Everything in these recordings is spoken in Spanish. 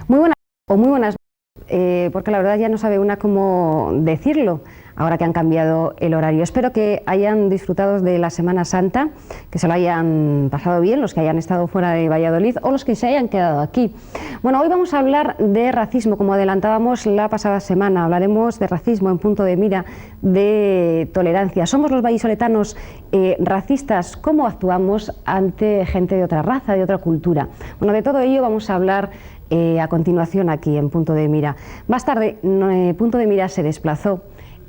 Muy buenas o muy buenas, porque la verdad ya no sabe una cómo decirlo ahora que han cambiado el horario. Espero que hayan disfrutado de la Semana Santa, que se lo hayan pasado bien, los que hayan estado fuera de Valladolid o los que se hayan quedado aquí. Bueno, hoy vamos a hablar de racismo, como adelantábamos la pasada semana. Hablaremos de racismo en punto de mira, de tolerancia. ¿Somos los vallisoletanos racistas? ¿Cómo actuamos ante gente de otra raza, de otra cultura? Bueno, de todo ello vamos a hablar a continuación aquí en Punto de Mira. Más tarde, Punto de Mira se desplazó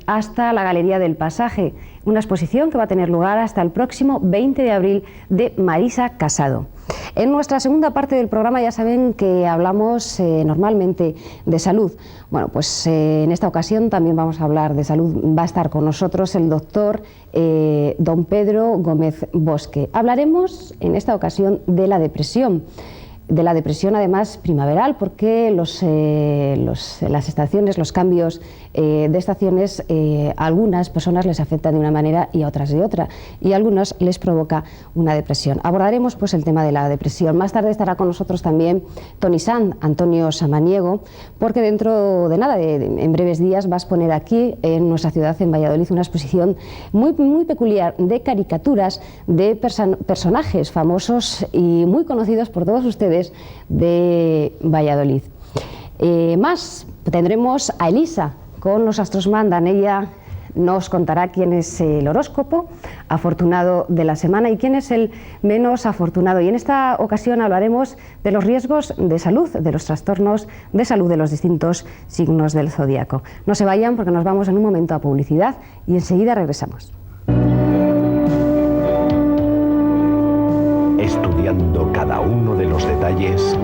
hasta la Galería del Pasaje, una exposición que va a tener lugar hasta el próximo 20 de abril de Marisa Casado. En nuestra segunda parte del programa ya saben que hablamos normalmente de salud. Bueno, pues en esta ocasión también vamos a hablar de salud. Va a estar con nosotros el doctor don Pedro Gómez Bosque. Hablaremos en esta ocasión de la depresión. De la depresión además primaveral, porque las estaciones, los cambios de estaciones, a algunas personas les afectan de una manera y a otras de otra, y a algunos les provoca una depresión. Abordaremos pues el tema de la depresión. Más tarde estará con nosotros también Tony Sanz, Antonio Samaniego, porque dentro de nada, en breves días, va a exponer aquí en nuestra ciudad, en Valladolid, una exposición muy peculiar de caricaturas de personajes famosos y muy conocidos por todos ustedes de Valladolid. Más tendremos a Elisa con Los Astros Mandan. Ella nos contará quién es el horóscopo afortunado de la semana y quién es el menos afortunado. Y en esta ocasión hablaremos de los riesgos de salud, de los trastornos de salud de los distintos signos del zodíaco. No se vayan porque nos vamos en un momento a publicidad y enseguida regresamos. Estudiando cada uno de los detalles,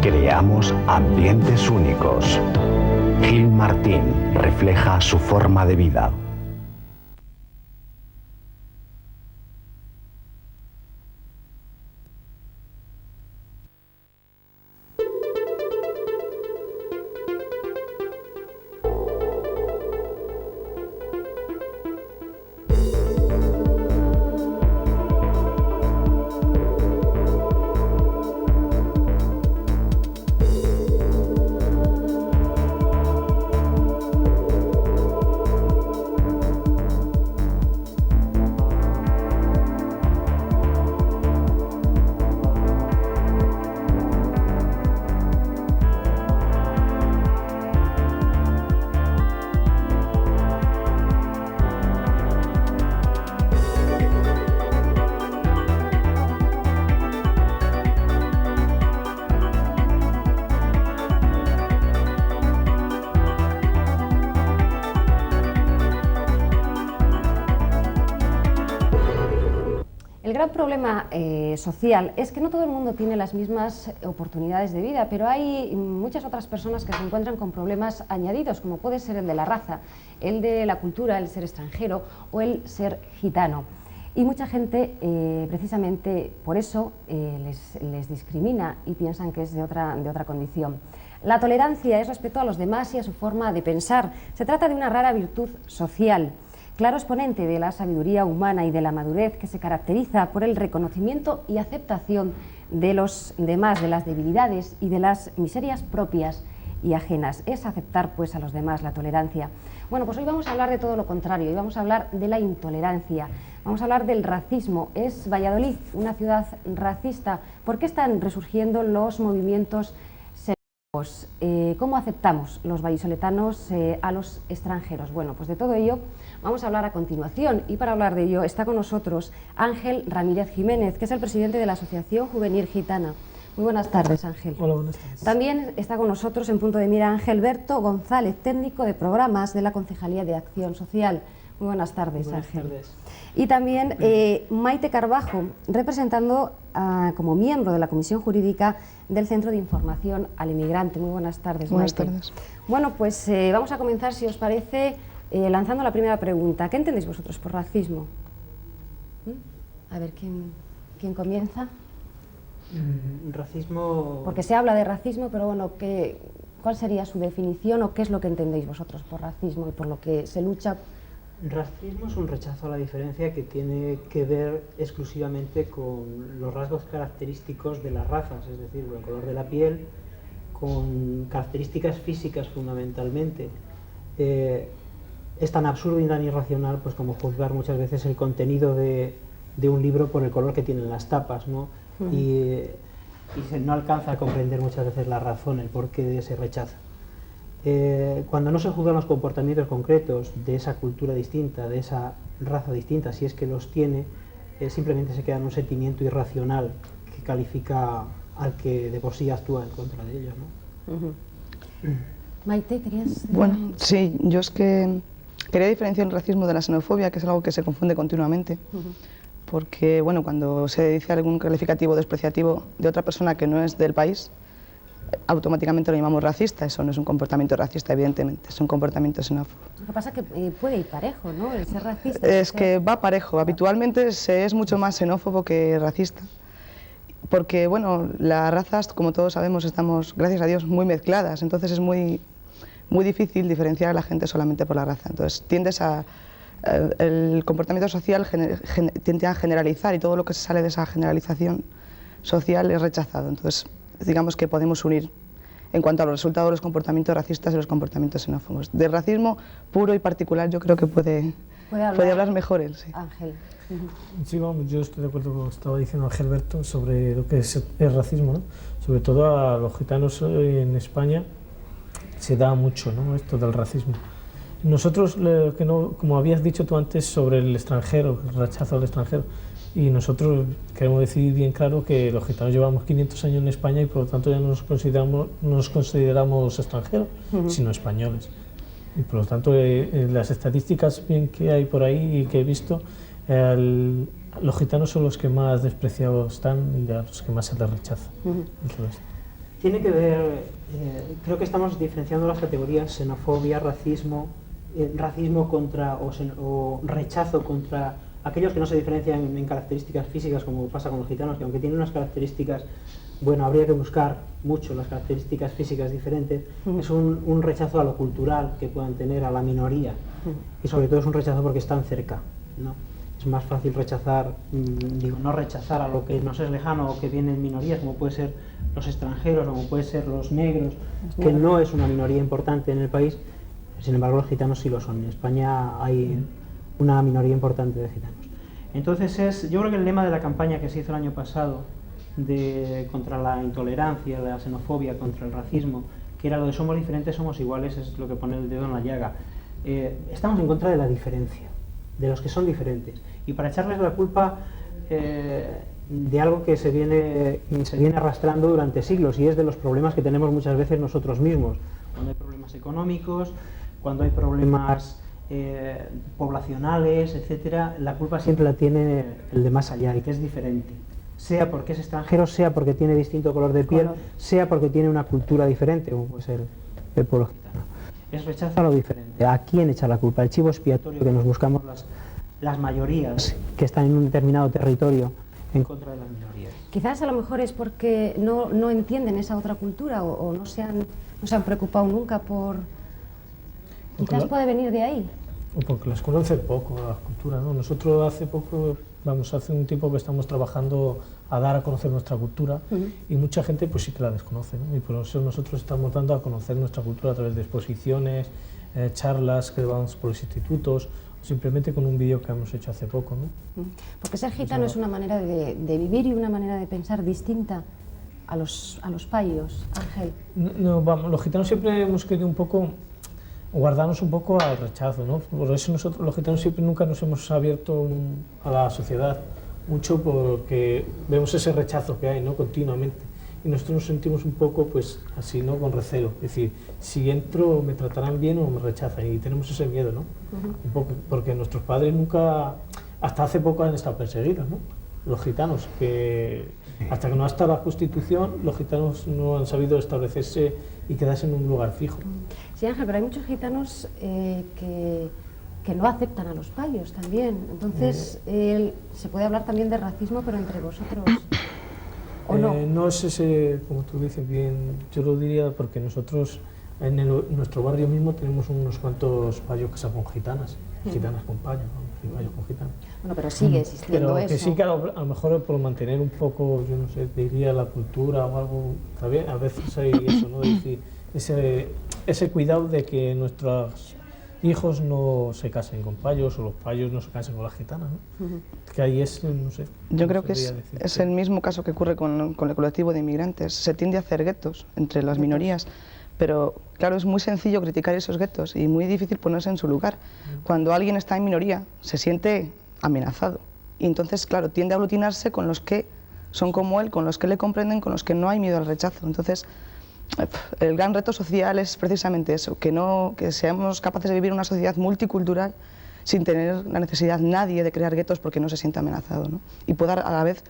creamos ambientes únicos. Gil Martín refleja su forma de vida. El gran problema social es que no todo el mundo tiene las mismas oportunidades de vida, pero hay muchas otras personas que se encuentran con problemas añadidos, como puede ser el de la raza, el de la cultura, el ser extranjero o el ser gitano. Y mucha gente, precisamente por eso, les discrimina y piensan que es de otra condición. La tolerancia es respeto a los demás y a su forma de pensar. Se trata de una rara virtud social, claro exponente de la sabiduría humana y de la madurez, que se caracteriza por el reconocimiento y aceptación de los demás, de las debilidades y de las miserias propias y ajenas. Es aceptar pues a los demás, la tolerancia. Bueno, pues hoy vamos a hablar de todo lo contrario, hoy vamos a hablar de la intolerancia, vamos a hablar del racismo. ¿Es Valladolid una ciudad racista? ¿Por qué están resurgiendo los movimientos xenófobos? ¿Cómo aceptamos los vallisoletanos a los extranjeros? Bueno, pues de todo ello vamos a hablar a continuación, y para hablar de ello está con nosotros Ángel Ramírez Jiménez, que es el presidente de la Asociación Juvenil Gitana. Muy buenas tardes, Ángel. Hola, buenas tardes. También está con nosotros en Punto de Mira Ángel Berto González, técnico de programas de la Concejalía de Acción Social. Muy buenas tardes, Ángel. Buenas tardes. Y también Maite Carbajo, representando como miembro de la Comisión Jurídica del Centro de Información al Inmigrante. Muy buenas tardes, Buenas Maite. tardes. Bueno, pues vamos a comenzar, si os parece, lanzando la primera pregunta. ¿Qué entendéis vosotros por racismo? A ver, ¿quién comienza? Racismo... Porque se habla de racismo, pero bueno, ¿cuál sería su definición o qué es lo que entendéis vosotros por racismo y por lo que se lucha Racismo es un rechazo a la diferencia que tiene que ver exclusivamente con los rasgos característicos de las razas, es decir, el color de la piel, con características físicas fundamentalmente. Es tan absurdo y tan irracional pues, como juzgar muchas veces el contenido de un libro por el color que tienen las tapas, ¿no? Y se no alcanza a comprender muchas veces la razón, el porqué de ese rechazo. Cuando no se juzgan los comportamientos concretos de esa cultura distinta, de esa raza distinta, si es que los tiene, simplemente se queda en un sentimiento irracional que califica al que de por sí actúa en contra de ellos, ¿no? Maite, ¿querías decir? Bueno, sí, yo es que quería diferenciar el racismo de la xenofobia, que es algo que se confunde continuamente, porque bueno, cuando se dice algún calificativo despreciativo de otra persona que no es del país, automáticamente lo llamamos racista. Eso no es un comportamiento racista, evidentemente, es un comportamiento xenófobo. Lo que pasa es que puede ir parejo, ¿no? El ser racista. Es que va parejo, habitualmente se es mucho más xenófobo que racista. Porque, bueno, las razas, como todos sabemos, estamos, gracias a Dios, muy mezcladas, entonces es muy difícil diferenciar a la gente solamente por la raza. Entonces tiendes a... el comportamiento social tiende a generalizar y todo lo que se sale de esa generalización social es rechazado. Entonces, digamos que podemos unir en cuanto a los resultados de los comportamientos racistas y los comportamientos xenófobos. De racismo puro y particular yo creo que puede hablar mejor él. Sí. Ángel. Sí, vamos, yo estoy de acuerdo con lo que estaba diciendo Gilberto sobre lo que es el racismo, ¿no? Sobre todo a los gitanos en España se da mucho, ¿no? Esto del racismo. Nosotros, que no, como habías dicho tú antes sobre el extranjero, el rechazo al extranjero, y nosotros queremos decir bien claro que los gitanos llevamos 500 años en España y por lo tanto ya no nos consideramos extranjeros, sino españoles. Y por lo tanto, las estadísticas bien que hay por ahí y que he visto, los gitanos son los que más despreciados están y a los que más se les rechaza. Tiene que ver, creo que estamos diferenciando las categorías xenofobia, racismo, racismo contra o rechazo contra aquellos que no se diferencian en características físicas como pasa con los gitanos, que aunque tienen unas características, bueno, habría que buscar mucho las características físicas diferentes, es un rechazo a lo cultural que puedan tener, a la minoría, y sobre todo es un rechazo porque están cerca, ¿no? Es más fácil rechazar, no rechazar a lo que nos es lejano o que viene en minorías, como puede ser los extranjeros, como puede ser los negros, que no es una minoría importante en el país, sin embargo los gitanos sí lo son. En España hay una minoría importante de gitanos. Entonces yo creo que el lema de la campaña que se hizo el año pasado contra la intolerancia, la xenofobia, contra el racismo, que era lo de somos diferentes, somos iguales, es lo que pone el dedo en la llaga. Estamos en contra de la diferencia, de los que son diferentes, y para echarles la culpa de algo que se viene arrastrando durante siglos, y es de los problemas que tenemos muchas veces nosotros mismos, cuando hay problemas económicos, cuando hay problemas poblacionales, etcétera, la culpa siempre la tiene el de más allá, y que es diferente, sea porque es extranjero, sea porque tiene distinto color de piel, sea porque tiene una cultura diferente, como puede ser el pueblo gitano. Es rechazo a lo diferente. ¿A quién echar la culpa? El chivo expiatorio que nos buscamos las mayorías que están en un determinado territorio en contra de las minorías. Quizás a lo mejor es porque no entienden esa otra cultura o no se han preocupado nunca por... Quizás puede venir de ahí. O porque las conocen poco, la cultura, ¿no? Nosotros hace un tiempo que estamos trabajando a dar a conocer nuestra cultura y mucha gente pues sí que la desconoce, ¿no? Y por eso nosotros estamos dando a conocer nuestra cultura a través de exposiciones, charlas que vamos por los institutos, o simplemente con un vídeo que hemos hecho hace poco, ¿no? Porque ser gitano es una manera de vivir y una manera de pensar distinta a los payos, Ángel. No, vamos, los gitanos siempre hemos querido un poco guardarnos un poco al rechazo, ¿no? Por eso nosotros los gitanos siempre nunca nos hemos abierto a la sociedad mucho porque vemos ese rechazo que hay, ¿no? Continuamente, y nosotros nos sentimos un poco pues así, ¿no? Con recelo, es decir, si entro me tratarán bien o me rechazan, y tenemos ese miedo, ¿no? Un poco, porque nuestros padres nunca, hasta hace poco han estado perseguidos, ¿no? Los gitanos, que hasta que no ha estado la Constitución, los gitanos no han sabido establecerse y quedarse en un lugar fijo. Sí, Ángel, pero hay muchos gitanos que no aceptan a los payos también. Entonces, se puede hablar también de racismo, pero entre vosotros, ¿o no? No es ese, como tú dices bien, yo lo diría porque nosotros en nuestro barrio mismo tenemos unos cuantos payos que son gitanas. gitanas con payos, ¿no? Payos con gitanos. Bueno, pero sigue existiendo Pero eso. que sí que a lo mejor por mantener un poco, yo no sé, diría la cultura o algo, también a veces hay eso, ¿no? Es decir, ese cuidado de que nuestros hijos no se casen con payos o los payos no se casen con las gitanas, ¿no? Que ahí es, no sé. Yo creo que es el mismo caso que ocurre con el colectivo de inmigrantes. Se tiende a hacer guetos entre las minorías, pero claro, es muy sencillo criticar esos guetos y muy difícil ponerse en su lugar. Cuando alguien está en minoría, se siente amenazado y entonces, claro, tiende a aglutinarse con los que son como él, con los que le comprenden, con los que no hay miedo al rechazo. Entonces, el gran reto social es precisamente eso, que seamos capaces de vivir una sociedad multicultural sin tener la necesidad nadie de crear guetos porque no se siente amenazado, ¿no? Y poder a la vez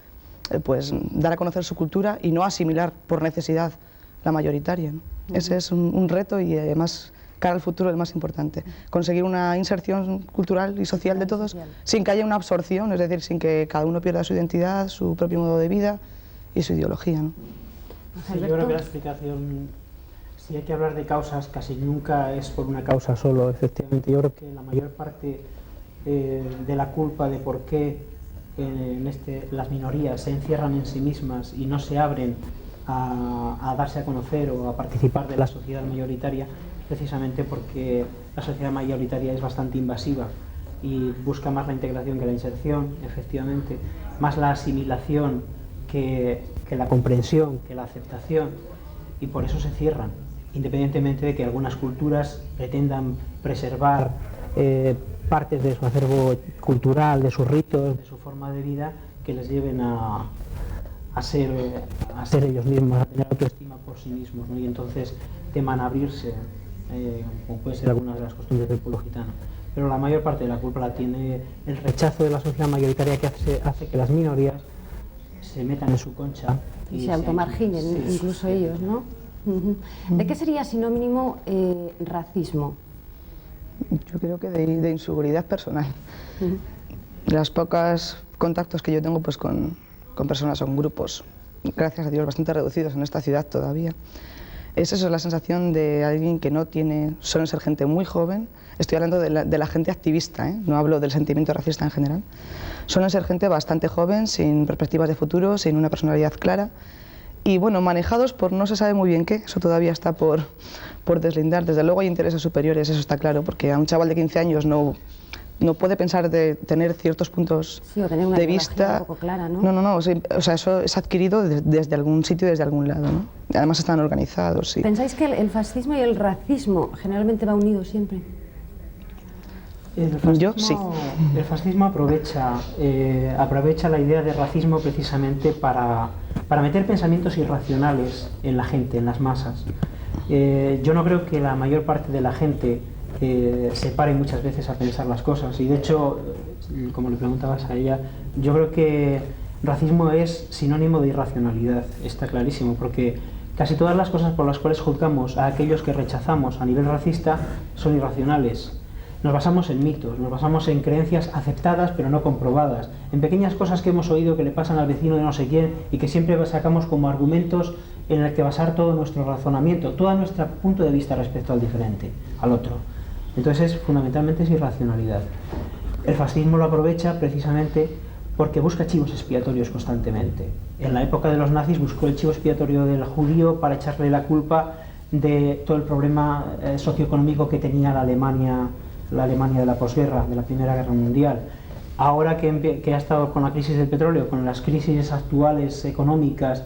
pues, dar a conocer su cultura y no asimilar por necesidad la mayoritaria, ¿no? Ese es un reto y además cara al futuro el más importante, conseguir una inserción cultural y social de todos sin que haya una absorción, es decir, sin que cada uno pierda su identidad, su propio modo de vida y su ideología, ¿no? Sí, yo creo que la explicación, si hay que hablar de causas, casi nunca es por una causa solo, efectivamente. Yo creo que la mayor parte de la culpa de por qué las minorías se encierran en sí mismas y no se abren a darse a conocer o a participar de la sociedad mayoritaria, precisamente porque la sociedad mayoritaria es bastante invasiva y busca más la integración que la inserción, efectivamente, más la asimilación que la comprensión, que la aceptación, y por eso se cierran, independientemente de que algunas culturas pretendan preservar partes de su acervo cultural, de sus ritos, de su forma de vida, que les lleven a ser ellos mismos, a tener autoestima por sí mismos, ¿no? Y entonces teman abrirse, como puede ser algunas de las costumbres del pueblo gitano. Pero la mayor parte de la culpa la tiene el rechazo de la sociedad mayoritaria, que hace que las minorías se metan en su concha y se automarginen, incluso ellos, ¿no? ¿De qué sería sinónimo racismo? Yo creo que de inseguridad personal. Las pocas contactos que yo tengo pues con personas, son grupos, gracias a Dios, bastante reducidos en esta ciudad todavía. Es eso, la sensación de alguien que no tiene, suelen ser gente muy joven, estoy hablando de la gente activista, no hablo del sentimiento racista en general. Suelen ser gente bastante joven, sin perspectivas de futuro, sin una personalidad clara y bueno, manejados por no se sabe muy bien qué, eso todavía está por deslindar. Desde luego hay intereses superiores, eso está claro, porque a un chaval de 15 años no puede pensar de tener ciertos puntos o tener una de vista. Un poco clara, ¿no? No, o sea, eso es adquirido desde algún sitio, desde algún lado, ¿no? Además están organizados. Sí. ¿Pensáis que el fascismo y el racismo generalmente va unido siempre? Yo sí. El fascismo aprovecha la idea de racismo precisamente para meter pensamientos irracionales en la gente, en las masas. Yo no creo que la mayor parte de la gente se pare muchas veces a pensar las cosas, y de hecho, como le preguntabas a ella, yo creo que racismo es sinónimo de irracionalidad, está clarísimo, porque casi todas las cosas por las cuales juzgamos a aquellos que rechazamos a nivel racista son irracionales. Nos basamos en mitos, nos basamos en creencias aceptadas pero no comprobadas, en pequeñas cosas que hemos oído que le pasan al vecino de no sé quién y que siempre sacamos como argumentos en el que basar todo nuestro razonamiento, todo nuestro punto de vista respecto al diferente, al otro. Entonces, fundamentalmente es irracionalidad. El fascismo lo aprovecha precisamente porque busca chivos expiatorios constantemente. En la época de los nazis buscó el chivo expiatorio del judío para echarle la culpa de todo el problema socioeconómico que tenía la Alemania de la posguerra, de la Primera Guerra Mundial. Ahora que ha estado con la crisis del petróleo, con las crisis actuales económicas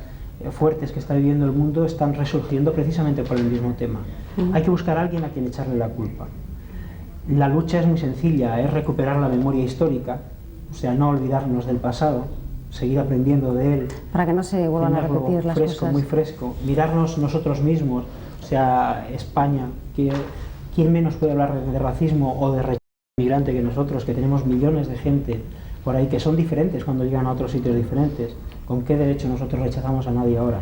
fuertes que está viviendo el mundo, están resurgiendo precisamente por el mismo tema. Hay que buscar a alguien a quien echarle la culpa. La lucha es muy sencilla, es recuperar la memoria histórica, o sea, no olvidarnos del pasado, seguir aprendiendo de él. Para que no se vuelvan a repetir las cosas. Muy fresco, mirarnos nosotros mismos, o sea, España, ¿quién menos puede hablar de racismo o de rechazo migrante que nosotros, que tenemos millones de gente por ahí que son diferentes cuando llegan a otros sitios diferentes? ¿Con qué derecho nosotros rechazamos a nadie ahora?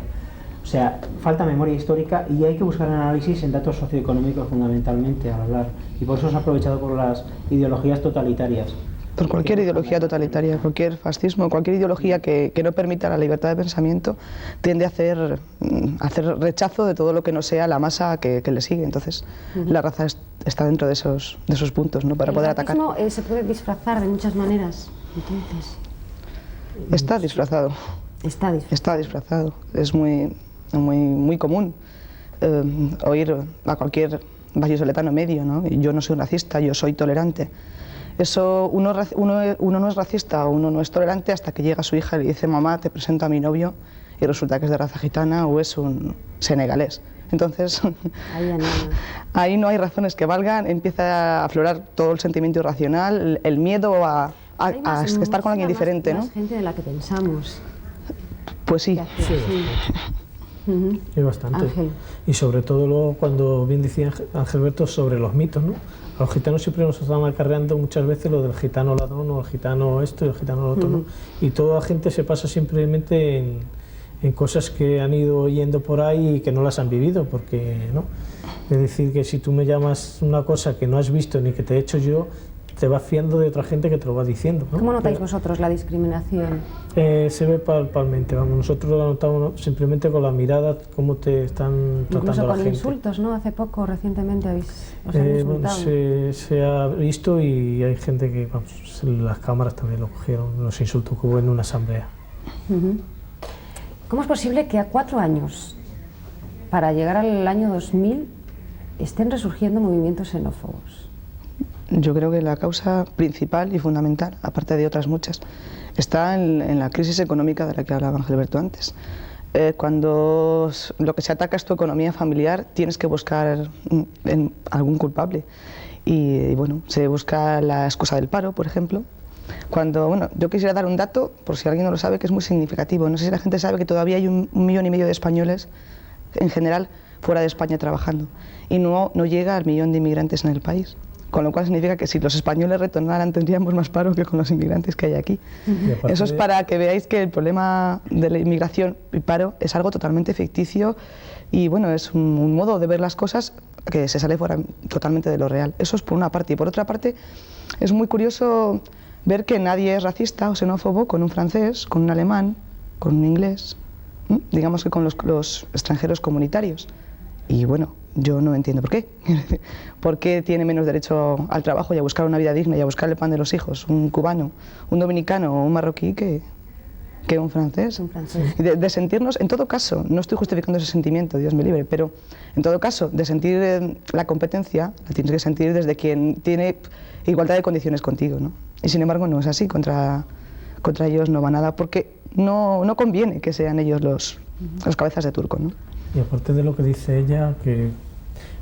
O sea, falta memoria histórica y hay que buscar análisis en datos socioeconómicos fundamentalmente al hablar. Y por eso se ha aprovechado por las ideologías totalitarias. Por cualquier ideología totalitaria, cualquier fascismo, cualquier ideología que no permita la libertad de pensamiento tiende a hacer rechazo de todo lo que no sea la masa que le sigue. Entonces, la raza es está dentro de esos puntos, ¿no? Para poder atacar. El racismo se puede disfrazar de muchas maneras, entonces. Está disfrazado. Está disfrazado. Es muy común oír a cualquier vallisoletano medio, ¿no? Yo no soy un racista, yo soy tolerante. Eso, uno no es racista o uno no es tolerante hasta que llega su hija y le dice: mamá, te presento a mi novio, y resulta que es de raza gitana o es un senegalés. Entonces, ahí no hay razones que valgan, empieza a aflorar todo el sentimiento irracional, el miedo a estar con alguien diferente, ¿no? Más gente de la que pensamos. Pues sí. Hay bastante. Ángel. Y sobre todo luego, cuando bien decía Angelberto, sobre los mitos, ¿no? A los gitanos siempre nos están acarreando muchas veces lo del gitano ladrón o el gitano esto y el gitano lo otro, ¿no? Y toda la gente se pasa simplemente en cosas que han ido oyendo por ahí y que no las han vivido, porque, ¿no? Es decir, que si tú me llamas una cosa que no has visto ni que te he hecho yo, te vas fiando de otra gente que te lo va diciendo, ¿no? ¿Cómo notáis vosotros la discriminación? Se ve palpalmente, vamos, nosotros lo notamos simplemente con la mirada, cómo te están tratando Incluso la con gente. insultos, ¿no? Hace poco, recientemente, os han insultado. Bueno, se ha visto y hay gente que, vamos, las cámaras también lo cogieron, los insultos que hubo en una asamblea. ¿Cómo es posible que a 4 años, para llegar al año 2000, estén resurgiendo movimientos xenófobos? Yo creo que la causa principal y fundamental, aparte de otras muchas, está en la crisis económica de la que hablaba Angelberto antes. Cuando lo que se ataca es tu economía familiar, tienes que buscar algún culpable. Y bueno, se busca la excusa del paro, por ejemplo. Bueno, yo quisiera dar un dato, por si alguien no lo sabe, que es muy significativo. No sé si la gente sabe que todavía hay 1,5 millones de españoles, en general, fuera de España trabajando. Y no llega al 1 millón de inmigrantes en el país. Con lo cual significa que si los españoles retornaran tendríamos más paro que con los inmigrantes que hay aquí. Eso es para que veáis que el problema de la inmigración y paro es algo totalmente ficticio y bueno, es un modo de ver las cosas que se sale fuera totalmente de lo real. Eso es por una parte. Y por otra parte, es muy curioso ver que nadie es racista o xenófobo con un francés, con un alemán, con un inglés, digamos que con los extranjeros comunitarios. Y bueno, yo no entiendo por qué. ¿Por qué tiene menos derecho al trabajo y a buscar una vida digna y a buscar el pan de los hijos un cubano, un dominicano o un marroquí que un francés? Y de sentirnos, en todo caso, no estoy justificando ese sentimiento, Dios me libre, pero en todo caso, de sentir la competencia, la tienes que sentir desde quien tiene igualdad de condiciones contigo, ¿no? Y sin embargo no es así, contra ellos no va nada, porque no conviene que sean ellos los cabezas de turco, ¿no? Y aparte de lo que dice ella, que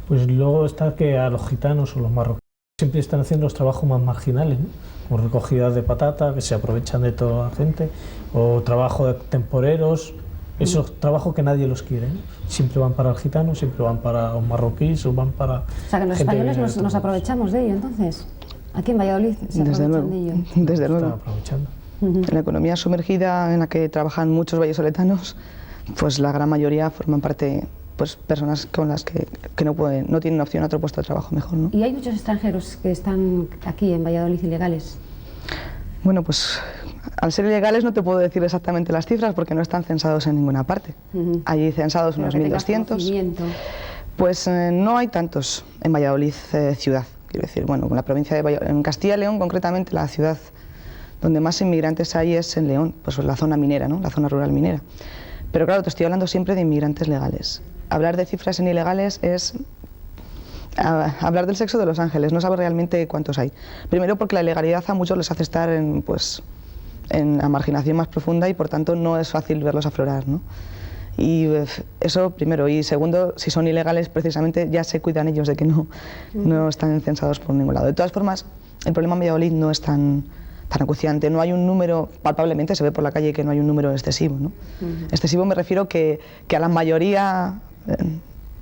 pues luego está que a los gitanos o los marroquíes siempre están haciendo los trabajos más marginales, ¿no? Como recogida de patata, que se aprovechan de toda la gente, o trabajo de temporeros, esos trabajos que nadie los quiere, ¿no? Siempre van para el gitano, siempre van para los marroquíes o van para... O sea, que los españoles nos aprovechamos de ello, entonces. Aquí en Valladolid se aprovechan de ello. Desde luego. Están aprovechando. En la economía sumergida en la que trabajan muchos vallisoletanos, pues la gran mayoría forman parte, pues personas con las que no tienen opción a otro puesto de trabajo mejor, ¿no? ¿Y hay muchos extranjeros que están aquí en Valladolid ilegales? Bueno, pues al ser ilegales no te puedo decir exactamente las cifras porque no están censados en ninguna parte. Hay censados unos 1.200. Pues no hay tantos en Valladolid ciudad, quiero decir. Bueno, en la provincia de Valladolid, en Castilla y León concretamente, la ciudad donde más inmigrantes hay es en León, pues la zona minera, ¿no? La zona rural minera. Pero claro, te estoy hablando siempre de inmigrantes legales. Hablar de cifras en ilegales es hablar del sexo de los ángeles, no sabes realmente cuántos hay. Primero porque la ilegalidad a muchos les hace estar en la marginación más profunda y por tanto no es fácil verlos aflorar, ¿no? Y eso primero. Y segundo, si son ilegales precisamente ya se cuidan ellos de que no están censados por ningún lado. De todas formas, el problema en Valladolid no es tan acuciante, no hay un número, palpablemente se ve por la calle que no hay un número excesivo, ¿no? Excesivo me refiero que a la mayoría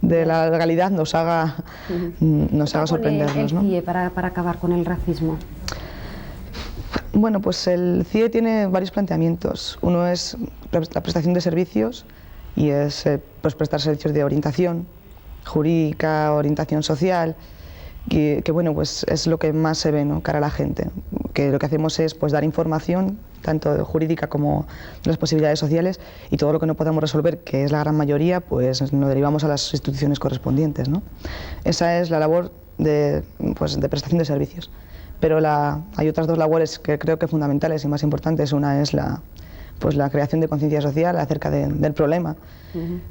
de la legalidad nos haga sorprendernos, ¿no? ¿El CIE para acabar con el racismo? Bueno, pues el CIE tiene varios planteamientos. Uno es la prestación de servicios y es pues prestar servicios de orientación jurídica, orientación social, que bueno, pues es lo que más se ve, ¿no?, cara a la gente, que lo que hacemos es pues dar información tanto jurídica como de las posibilidades sociales, y todo lo que no podamos resolver, que es la gran mayoría, pues lo derivamos a las instituciones correspondientes, ¿no? Esa es la labor de prestación de servicios. Pero hay otras dos labores que creo que fundamentales y más importantes. Una es la creación de conciencia social acerca del problema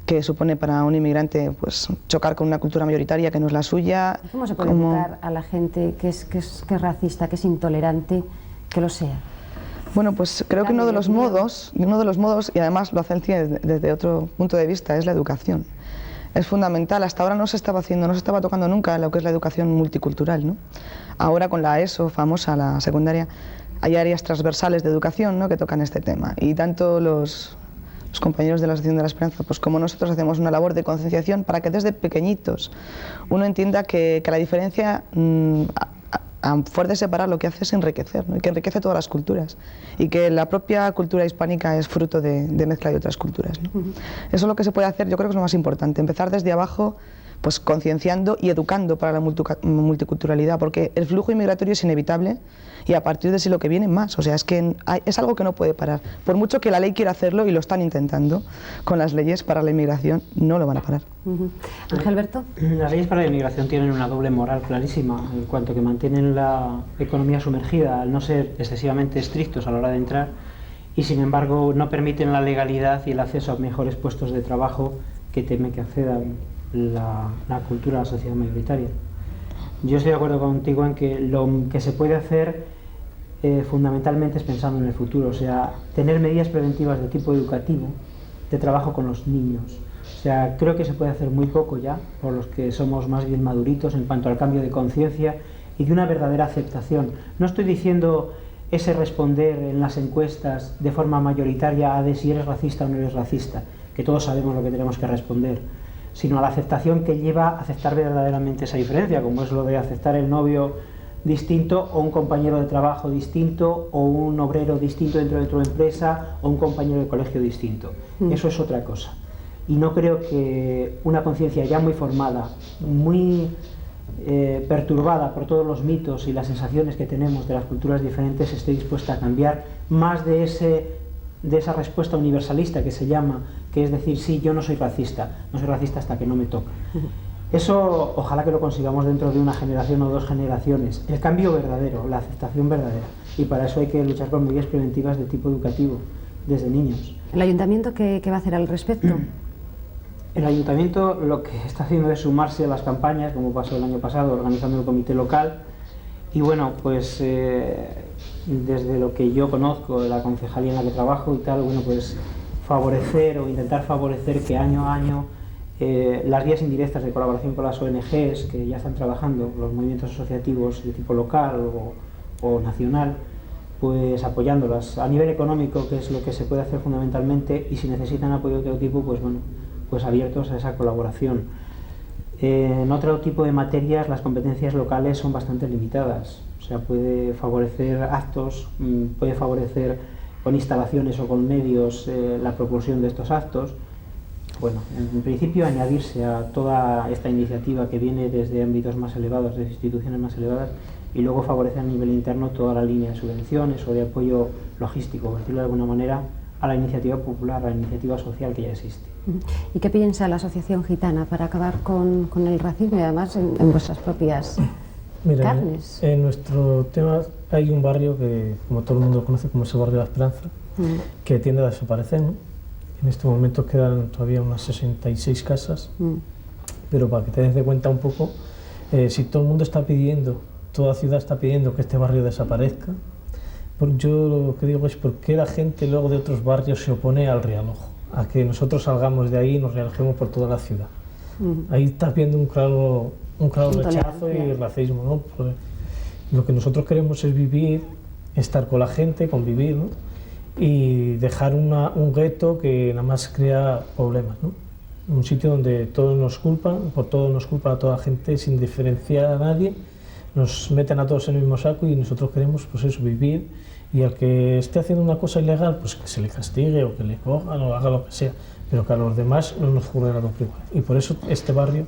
que supone para un inmigrante pues, chocar con una cultura mayoritaria que no es la suya. ¿Cómo se puede educar a la gente que es racista, que es intolerante, que lo sea? Bueno, pues creo que uno de los modos, y además lo hace el CIE desde otro punto de vista, es la educación. Es fundamental. Hasta ahora no se estaba tocando nunca lo que es la educación multicultural, ¿no? Ahora con la ESO famosa, la secundaria, hay áreas transversales de educación, ¿no?, que tocan este tema. Y tanto los compañeros de la Asociación de la Esperanza, pues como nosotros hacemos una labor de concienciación para que desde pequeñitos uno entienda que la diferencia, a fuerza de separar, lo que hace es enriquecer, ¿no?, y que enriquece todas las culturas, y que la propia cultura hispánica es fruto de mezcla de otras culturas, ¿no? Eso es lo que se puede hacer, yo creo que es lo más importante, empezar desde abajo, pues concienciando y educando para la multiculturalidad, porque el flujo inmigratorio es inevitable y a partir de sí lo que viene más, o sea, es algo que no puede parar. Por mucho que la ley quiera hacerlo, y lo están intentando, con las leyes para la inmigración no lo van a parar. Ángel Berto. Las leyes para la inmigración tienen una doble moral clarísima, en cuanto que mantienen la economía sumergida al no ser excesivamente estrictos a la hora de entrar, y sin embargo no permiten la legalidad y el acceso a mejores puestos de trabajo que temen que accedan la cultura, la sociedad mayoritaria. Yo estoy de acuerdo contigo en que lo que se puede hacer fundamentalmente es pensando en el futuro, o sea, tener medidas preventivas de tipo educativo, de trabajo con los niños. O sea, creo que se puede hacer muy poco ya, por los que somos más bien maduritos en cuanto al cambio de conciencia y de una verdadera aceptación. No estoy diciendo ese responder en las encuestas de forma mayoritaria a de si eres racista o no eres racista, que todos sabemos lo que tenemos que responder, sino a la aceptación que lleva a aceptar verdaderamente esa diferencia, como es lo de aceptar el novio distinto o un compañero de trabajo distinto o un obrero distinto dentro de tu empresa o un compañero de colegio distinto. Eso es otra cosa. Y no creo que una conciencia ya muy formada, muy perturbada por todos los mitos y las sensaciones que tenemos de las culturas diferentes, esté dispuesta a cambiar más de esa respuesta universalista que se llama, que es decir, sí, yo no soy racista hasta que no me toca. Eso ojalá que lo consigamos dentro de una generación o 2 generaciones, el cambio verdadero, la aceptación verdadera, y para eso hay que luchar con medidas preventivas de tipo educativo desde niños. ¿El ayuntamiento qué va a hacer al respecto? El ayuntamiento lo que está haciendo es sumarse a las campañas, como pasó el año pasado, organizando el comité local, y bueno, pues desde lo que yo conozco de la concejalía en la que trabajo y tal, bueno, pues favorecer o intentar favorecer que año a año las vías indirectas de colaboración con las ONGs que ya están trabajando, los movimientos asociativos de tipo local o nacional, pues apoyándolas a nivel económico, que es lo que se puede hacer fundamentalmente, y si necesitan apoyo de otro tipo, pues bueno, pues abiertos a esa colaboración. En otro tipo de materias las competencias locales son bastante limitadas, o sea, puede favorecer actos, puede favorecer con instalaciones o con medios la propulsión de estos actos. Bueno, en principio añadirse a toda esta iniciativa que viene desde ámbitos más elevados, desde instituciones más elevadas, y luego favorecer a nivel interno toda la línea de subvenciones o de apoyo logístico, por decirlo de alguna manera, a la iniciativa popular, a la iniciativa social que ya existe. ¿Y qué piensa la Asociación Gitana para acabar con el racismo y además en vuestras propias carnes? En nuestro tema hay un barrio que, como todo el mundo conoce, como es el barrio de la Esperanza, que tiende a desaparecer, ¿no? En este momento quedan todavía unas 66 casas, pero para que te des de cuenta un poco, si todo el mundo está pidiendo, toda ciudad está pidiendo que este barrio desaparezca, yo lo que digo es por qué la gente luego de otros barrios se opone al realojo, a que nosotros salgamos de ahí y nos realojemos por toda la ciudad. Ahí estás viendo un claro rechazo y racismo, ¿no? Porque lo que nosotros queremos es vivir, estar con la gente, convivir, ¿no? Y dejar un gueto que nada más crea problemas, ¿no? Un sitio donde todos nos culpan, por todo nos culpa a toda la gente sin diferenciar a nadie, nos meten a todos en el mismo saco y nosotros queremos, pues eso, vivir, y al que esté haciendo una cosa ilegal, pues que se le castigue o que le cojan o haga lo que sea, pero que a los demás no nos juzguen a los igual. Y por eso este barrio,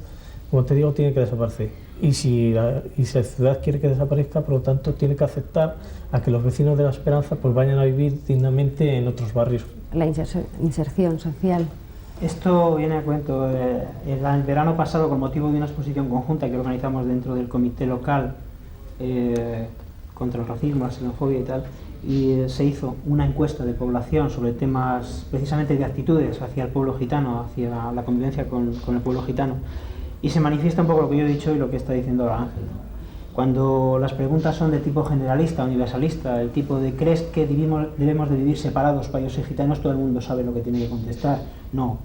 como te digo, tiene que desaparecer. Y si la ciudad quiere que desaparezca, por lo tanto, tiene que aceptar a que los vecinos de La Esperanza pues vayan a vivir dignamente en otros barrios. La inserción social. Esto viene a cuento. El verano pasado, con motivo de una exposición conjunta que organizamos dentro del comité local contra el racismo, la xenofobia y tal, se hizo una encuesta de población sobre temas precisamente de actitudes hacia el pueblo gitano, hacia la convivencia con el pueblo gitano, y se manifiesta un poco lo que yo he dicho y lo que está diciendo ahora Ángel, ¿no? Cuando las preguntas son de tipo generalista, universalista, el tipo de ¿crees que debemos de vivir separados, payos y gitanos?, todo el mundo sabe lo que tiene que contestar. No,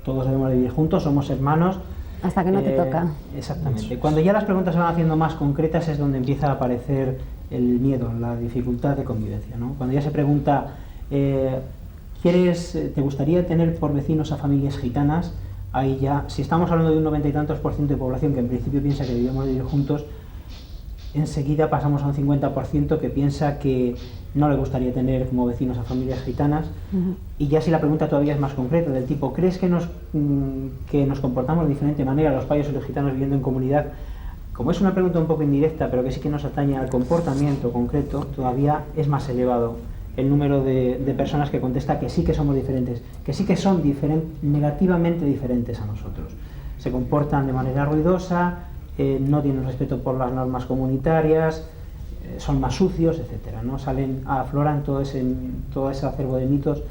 todos debemos de vivir juntos, somos hermanos. Hasta que no te toca. Exactamente. Cuando ya las preguntas se van haciendo más concretas es donde empieza a aparecer el miedo, la dificultad de convivencia, ¿no? Cuando ya se pregunta, ¿te gustaría tener por vecinos a familias gitanas? Ahí ya, si estamos hablando de un 90 y tantos % de población que en principio piensa que debemos de vivir juntos, enseguida pasamos a un 50% que piensa que no le gustaría tener como vecinos a familias gitanas. Y ya si la pregunta todavía es más concreta, del tipo, ¿crees que nos comportamos de diferente manera los payos y los gitanos viviendo en comunidad? Como es una pregunta un poco indirecta, pero que sí que nos atañe al comportamiento concreto, todavía es más elevado el número de personas que contesta que sí que somos diferentes, que sí que son negativamente diferentes a nosotros. Se comportan de manera ruidosa, no tienen respeto por las normas comunitarias, son más sucios, etcétera, ¿no? Afloran todo ese acervo de mitos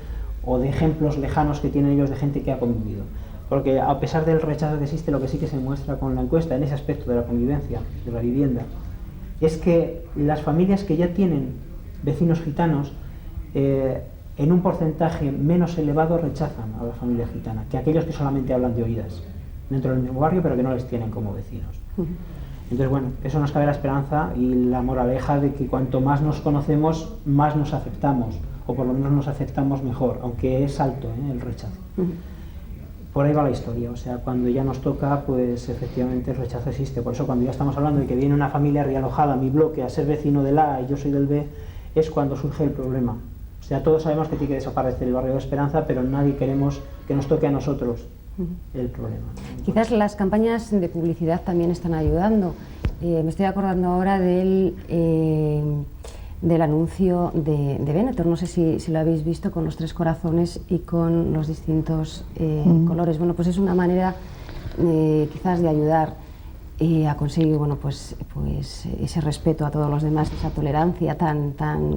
o de ejemplos lejanos que tienen ellos de gente que ha convivido. Porque a pesar del rechazo que existe, lo que sí que se muestra con la encuesta en ese aspecto de la convivencia, de la vivienda, es que las familias que ya tienen vecinos gitanos, en un porcentaje menos elevado rechazan a la familia gitana que aquellos que solamente hablan de oídas dentro del mismo barrio pero que no les tienen como vecinos. Entonces, bueno, eso nos cabe la esperanza y la moraleja de que cuanto más nos conocemos, más nos aceptamos, o por lo menos nos aceptamos mejor, aunque es alto el rechazo. Por ahí va la historia, o sea, cuando ya nos toca, pues efectivamente el rechazo existe. Por eso cuando ya estamos hablando de que viene una familia realojada a mi bloque a ser vecino del A y yo soy del B, es cuando surge el problema. O sea, todos sabemos que tiene que desaparecer el barrio de Esperanza, pero nadie queremos que nos toque a nosotros el problema. Quizás las campañas de publicidad también están ayudando. Me estoy acordando ahora del anuncio de Venetor, no sé si lo habéis visto, con los 3 corazones y con los distintos colores. Bueno, pues es una manera quizás de ayudar a conseguir, bueno, pues ese respeto a todos los demás, esa tolerancia tan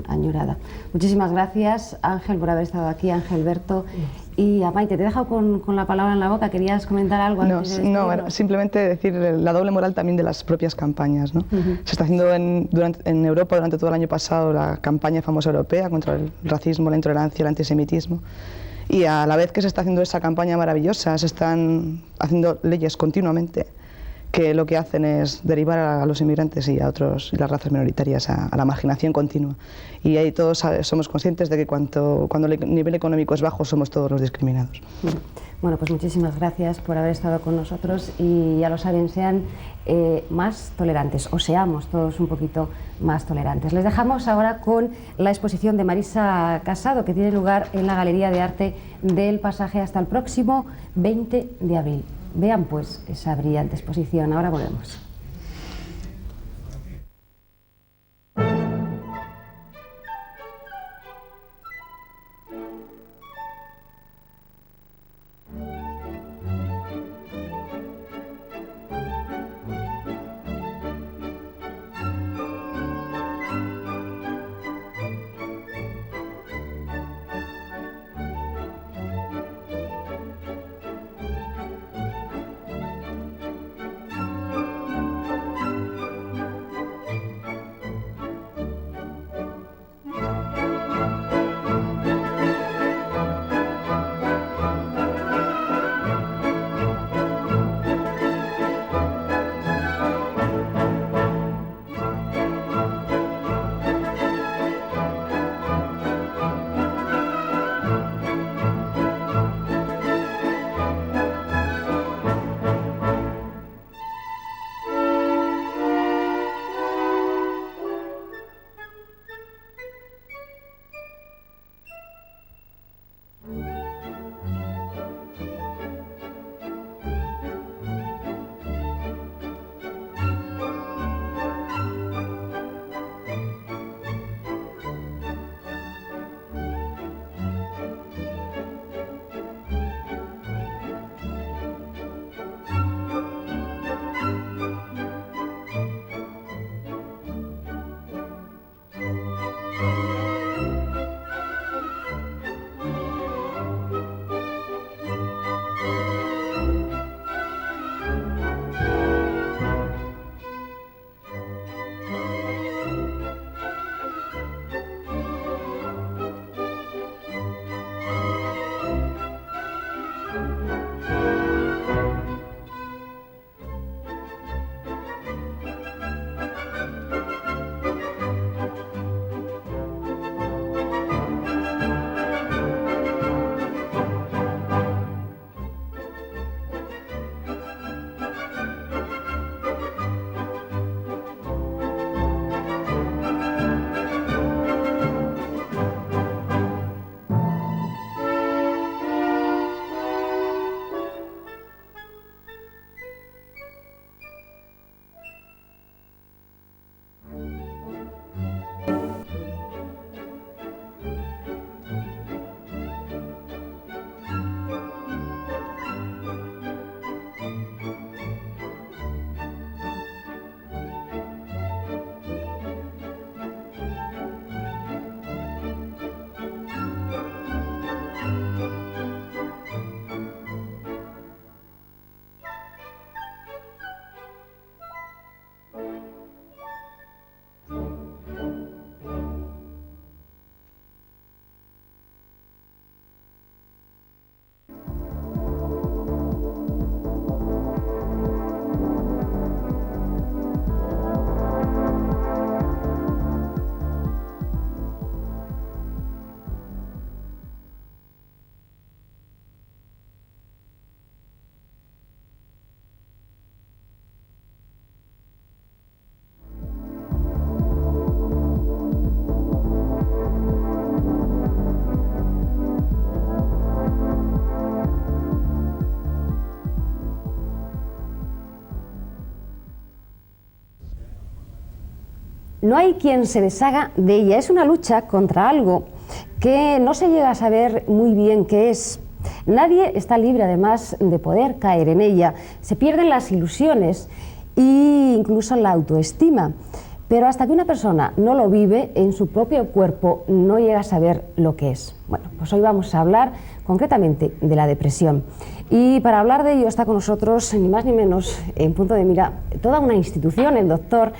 añorada. Muchísimas gracias, Ángel, por haber estado aquí, Ángel Berto. Y a Maite, te he dejado con la palabra en la boca. ¿Querías comentar algo antes de despedirnos? No, simplemente decir la doble moral también de las propias campañas, ¿no? Se está haciendo en Europa durante todo el año pasado la campaña famosa europea contra el racismo, la intolerancia, el antisemitismo. Y a la vez que se está haciendo esa campaña maravillosa, se están haciendo leyes continuamente que lo que hacen es derivar a los inmigrantes y a las razas minoritarias a la marginación continua. Y ahí todos somos conscientes de que cuando el nivel económico es bajo somos todos los discriminados. Bueno, pues muchísimas gracias por haber estado con nosotros y ya lo saben, sean más tolerantes o seamos todos un poquito más tolerantes. Les dejamos ahora con la exposición de Marisa Casado que tiene lugar en la Galería de Arte del Pasaje hasta el próximo 20 de abril. Vean pues esa brillante exposición. Ahora volvemos. no hay quien se deshaga de ella. Es una lucha contra algo que no se llega a saber muy bien qué es. Nadie está libre, además, de poder caer en ella. Se pierden las ilusiones e incluso la autoestima. Pero hasta que una persona no lo vive en su propio cuerpo, no llega a saber lo que es. Bueno, pues hoy vamos a hablar concretamente de la depresión. Y para hablar de ello está con nosotros, ni más ni menos, en punto de mira, toda una institución, el doctor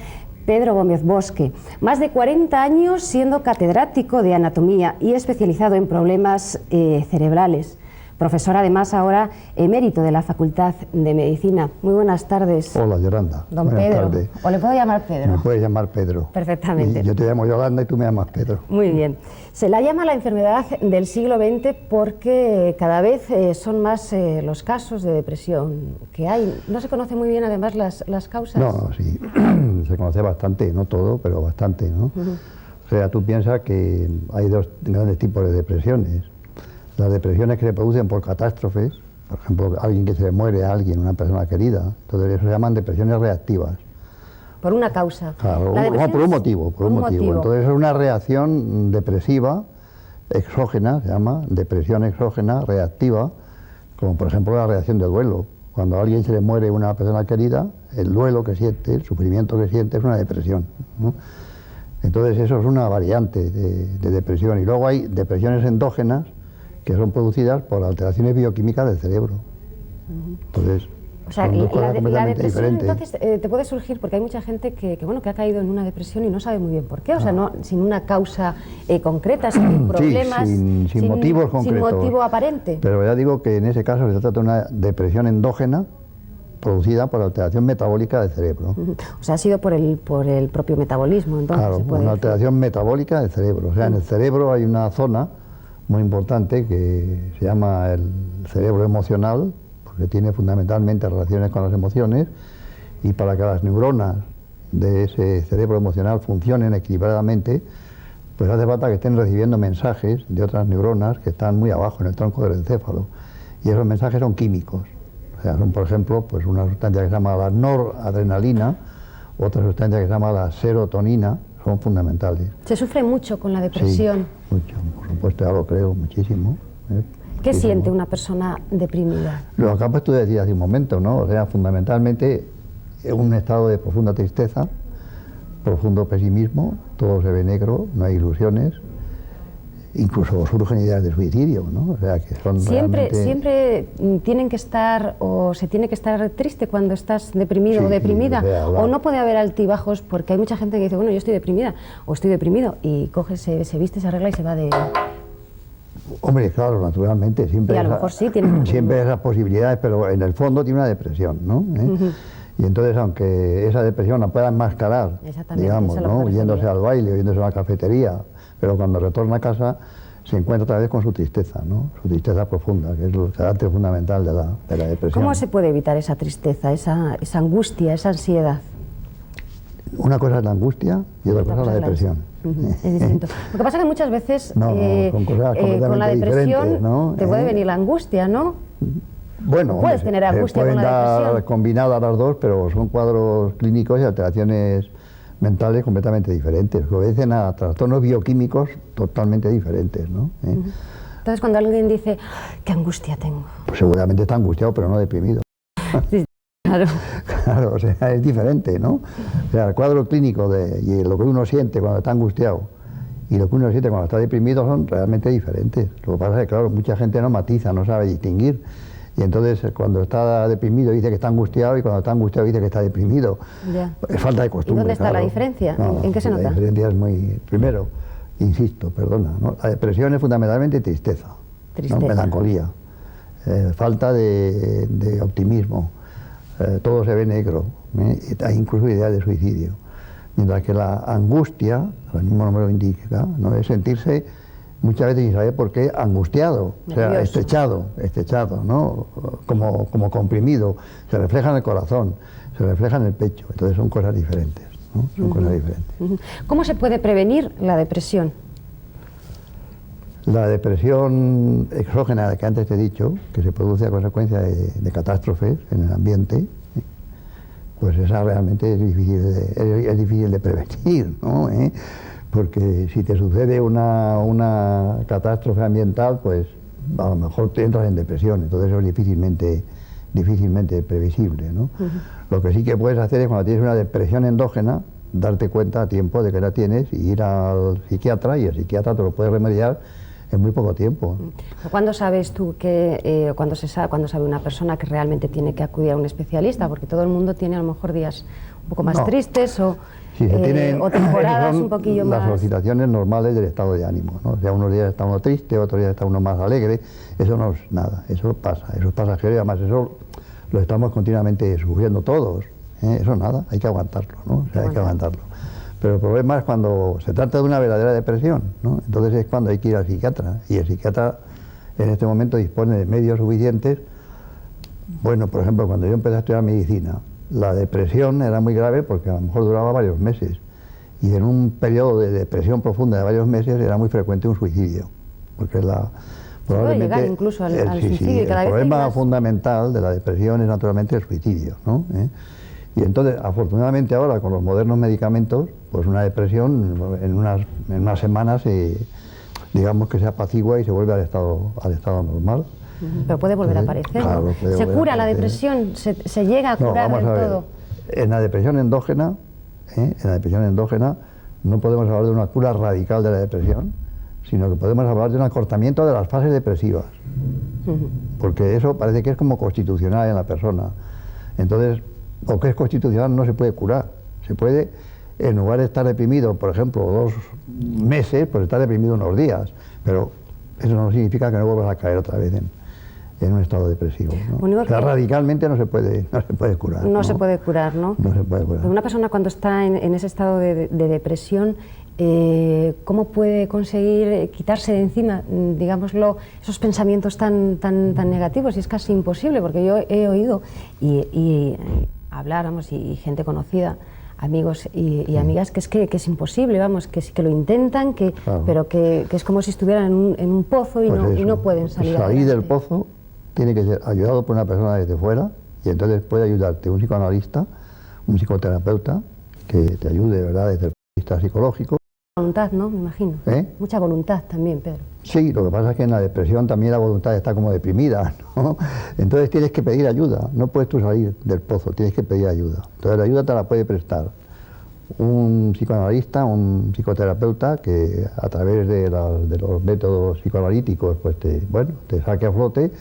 Pedro Gómez Bosque. Más de 40 años siendo catedrático de anatomía y especializado en problemas cerebrales. Profesor, además, ahora emérito de la Facultad de Medicina. Muy buenas tardes. Hola, Yolanda. Don Buenas Pedro. tardes. ¿O le puedo llamar Pedro? Me puedes llamar Pedro. Perfectamente. Y yo te llamo Yolanda y tú me llamas Pedro. Muy bien. Se la llama la enfermedad del siglo XX porque cada vez son más los casos de depresión que hay. No se conoce muy bien, además, las causas. No, sí. Se conoce bastante, no todo, pero bastante, ¿no? O sea, tú piensas que hay dos grandes tipos de depresiones. Las depresiones que se producen por catástrofes, por ejemplo, alguien que se le muere a alguien, una persona querida, entonces eso se llaman depresiones reactivas. Por una causa. Claro, por un motivo, Entonces es una reacción depresiva, exógena, se llama, depresión exógena, reactiva, como por ejemplo la reacción de duelo. Cuando a alguien se le muere una persona querida, el duelo que siente, el sufrimiento que siente es una depresión, ¿no? Entonces eso es una variante de depresión. Y luego hay depresiones endógenas, que son producidas por alteraciones bioquímicas del cerebro. Entonces, o sea, son dos cosas completamente depresión, diferentes. entonces, te puede surgir, porque hay mucha gente que ha caído en una depresión y no sabe muy bien por qué, o sea, no, sin una causa concreta, sin problemas, sí, sin motivos concretos. Sin motivo aparente. Pero ya digo que en ese caso se trata de una depresión endógena producida por alteración metabólica del cerebro. O sea, ha sido por el propio metabolismo, entonces. Claro, se puede una decir. alteración metabólica del cerebro. O sea, en el cerebro hay una zona muy importante que se llama el cerebro emocional, porque tiene fundamentalmente relaciones con las emociones, y para que las neuronas de ese cerebro emocional funcionen equilibradamente, pues hace falta que estén recibiendo mensajes de otras neuronas que están muy abajo en el tronco del encéfalo, y esos mensajes son químicos. O sea, son, por ejemplo, pues una sustancia que se llama la noradrenalina, otra sustancia que se llama la serotonina, son fundamentales. Se sufre mucho con la depresión. Sí, mucho, por supuesto, ya lo creo, muchísimo. ¿Qué Muchísimo. siente una persona deprimida? Lo acabas tú de decir hace un momento, ¿no? O sea, fundamentalmente es un estado de profunda tristeza, profundo pesimismo, todo se ve negro, no hay ilusiones, incluso surgen ideas de suicidio, ¿no? O sea, que son Siempre tienen que estar, o se tiene que estar triste cuando estás deprimido o deprimida, o no puede haber altibajos, porque hay mucha gente que dice, bueno, yo estoy deprimida o estoy deprimido, y coge, se viste, se arregla y se va de... Hombre, claro, naturalmente, siempre, y a lo mejor sí tiene siempre esas posibilidades, pero en el fondo tiene una depresión, ¿no? Y entonces, aunque esa depresión la pueda enmascarar, digamos, ¿no? Yéndose al baile o yéndose a una cafetería, pero cuando retorna a casa se encuentra otra vez con su tristeza, ¿no? Su tristeza profunda, que es el carácter fundamental de la depresión. ¿Cómo se puede evitar esa tristeza, esa angustia, esa ansiedad? Una cosa es la angustia y otra cosa es la depresión. Es distinto. Lo que pasa es que muchas veces son cosas con la depresión, ¿no? te puede venir la angustia, ¿no? Bueno, puedes tener angustia con la depresión. Combinadas las dos, pero son cuadros clínicos y alteraciones mentales completamente diferentes, que obedecen a trastornos bioquímicos totalmente diferentes, ¿no? Entonces, cuando alguien dice, ¿qué angustia tengo? Pues seguramente está angustiado, pero no deprimido. Sí, claro. Claro, o sea, es diferente, ¿no? O sea, el cuadro clínico y lo que uno siente cuando está angustiado y lo que uno siente cuando está deprimido son realmente diferentes. Lo que pasa es que, claro, mucha gente no matiza, no sabe distinguir. Y entonces cuando está deprimido dice que está angustiado y cuando está angustiado dice que está deprimido. Ya. Es falta de costumbre. ¿Y dónde está claro. la diferencia? No, ¿En qué se nota? La diferencia es muy... Primero, insisto, perdona, ¿no? La depresión es fundamentalmente tristeza, ¿no? Melancolía, falta de optimismo, todo se ve negro, hay incluso ideas de suicidio. Mientras que la angustia, el mismo nombre lo indica, ¿no? Es sentirse muchas veces sin saber por qué angustiado, o sea, estrechado, ¿no? Como comprimido, se refleja en el corazón, se refleja en el pecho, entonces son cosas diferentes, ¿no? Son cosas diferentes. ¿Cómo se puede prevenir la depresión? La depresión exógena que antes te he dicho, que se produce a consecuencia de catástrofes en el ambiente, pues esa realmente es difícil de prevenir, ¿no? Porque si te sucede una catástrofe ambiental, pues a lo mejor te entras en depresión, entonces eso es difícilmente previsible, ¿no? Lo que sí que puedes hacer es, cuando tienes una depresión endógena, darte cuenta a tiempo de que la tienes y ir al psiquiatra, y el psiquiatra te lo puede remediar en muy poco tiempo. ¿Cuándo sabes tú que, cuándo sabe una persona que realmente tiene que acudir a un especialista? Porque todo el mundo tiene a lo mejor días un poco más tristes o temporadas un poquillo más... Las oscilaciones normales del estado de ánimo, ¿no? O sea, unos días está uno triste, otros días está uno más alegre, eso no es nada, eso es pasajero, y además eso lo estamos continuamente sufriendo todos, eso nada, hay que aguantarlo, ¿no? O sea, hay que aguantarlo. Pero el problema es cuando se trata de una verdadera depresión, ¿no? Entonces es cuando hay que ir al psiquiatra, y el psiquiatra en este momento dispone de medios suficientes. Bueno, por ejemplo, cuando yo empecé a estudiar medicina, la depresión era muy grave porque a lo mejor duraba varios meses, y en un periodo de depresión profunda de varios meses era muy frecuente un suicidio, porque puede llegar incluso al suicidio. El problema fundamental de la depresión es naturalmente el suicidio, ¿no? Y entonces, afortunadamente ahora, con los modernos medicamentos, pues una depresión en unas semanas digamos que se apacigua y se vuelve al estado normal. Pero puede volver a aparecer, claro, ¿no? ¿Se cura la depresión? ¿Se llega a curar del todo? En la depresión endógena, no podemos hablar de una cura radical de la depresión, sino que podemos hablar de un acortamiento de las fases depresivas, porque eso parece que es como constitucional en la persona. Entonces, lo que es constitucional no se puede curar. Se puede, en lugar de estar deprimido, por ejemplo, 2 meses, pues estar deprimido unos días, pero eso no significa que no vuelvas a caer otra vez en un estado depresivo, ¿no? O sea, radicalmente no se puede curar. No se puede curar, ¿no? No se puede curar. Pero una persona cuando está en ese estado de depresión, ¿cómo puede conseguir quitarse de encima, digámoslo, esos pensamientos tan negativos? Y es casi imposible, porque yo he oído y hablar, vamos, y gente conocida, amigos y amigas, que es imposible, vamos, que sí que lo intentan, claro, pero que es como si estuvieran en un pozo y, pues y no pueden salir. Salir del pozo tiene que ser ayudado por una persona desde fuera, y entonces puede ayudarte un psicoanalista, un psicoterapeuta, que te ayude, ¿verdad?, desde el punto de vista psicológico. Voluntad, ¿no? Me imagino. Mucha voluntad también, Pedro. Sí, lo que pasa es que en la depresión también la voluntad está como deprimida, ¿no? Entonces tienes que pedir ayuda, no puedes tú salir del pozo, tienes que pedir ayuda. Entonces la ayuda te la puede prestar un psicoanalista, un psicoterapeuta, que a través de los métodos psicoanalíticos pues te saque a flote,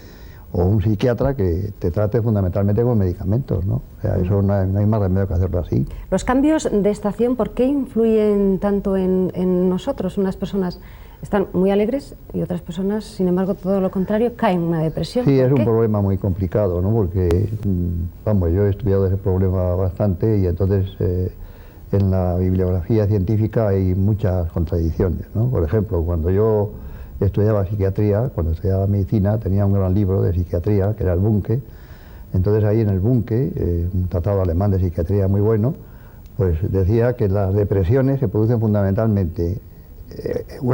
o un psiquiatra que te trate fundamentalmente con medicamentos, ¿no? O sea, eso no hay más remedio que hacerlo así. Los cambios de estación, ¿por qué influyen tanto en nosotros? Unas personas están muy alegres y otras personas, sin embargo, todo lo contrario, caen en una depresión. Sí, es un problema muy complicado, ¿no? Porque, vamos, yo he estudiado ese problema bastante, y entonces en la bibliografía científica hay muchas contradicciones, ¿no? Por ejemplo, cuando yo estudiaba psiquiatría, cuando estudiaba medicina, tenía un gran libro de psiquiatría, que era el Bunke. Entonces ahí en el Bunke, un tratado alemán de psiquiatría muy bueno, pues decía que las depresiones se producen fundamentalmente,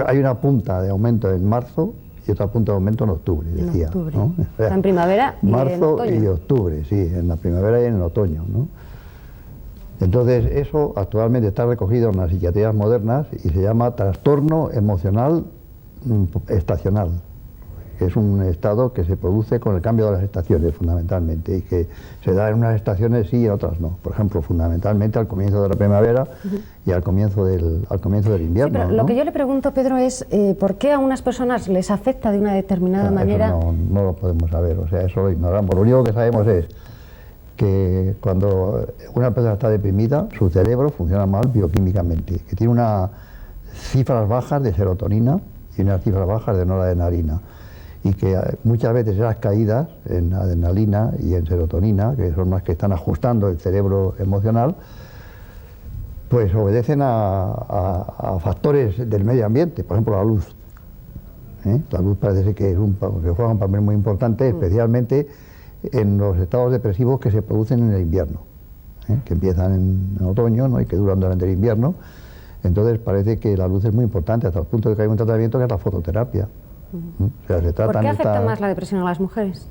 hay una punta de aumento en marzo y otra punta de aumento en octubre, decía. En octubre. ¿no? O sea, en primavera y marzo en otoño. y octubre, sí, en la primavera y en el otoño, ¿no? Entonces eso actualmente está recogido en las psiquiatrías modernas y se llama trastorno emocional estacional, que es un estado que se produce con el cambio de las estaciones fundamentalmente, y que se da en unas estaciones sí y en otras no. Por ejemplo, fundamentalmente al comienzo de la primavera y al comienzo del invierno. Sí, pero lo que yo le pregunto, Pedro, es ¿por qué a unas personas les afecta de una determinada manera? Eso no lo podemos saber, o sea, eso lo ignoramos. Lo único que sabemos es que cuando una persona está deprimida, su cerebro funciona mal bioquímicamente, que tiene unas cifras bajas de serotonina y unas cifras bajas de noradrenalina, y que muchas veces esas caídas en adrenalina y en serotonina, que son las que están ajustando el cerebro emocional, pues obedecen a factores del medio ambiente, por ejemplo la luz. La luz parece que juega un papel muy importante, especialmente en los estados depresivos que se producen en el invierno, que empiezan en otoño, ¿no?, y que duran durante el invierno. Entonces parece que la luz es muy importante, hasta el punto de que hay un tratamiento que es la fototerapia. O sea, se tratan ¿Por qué afecta más la depresión a las mujeres?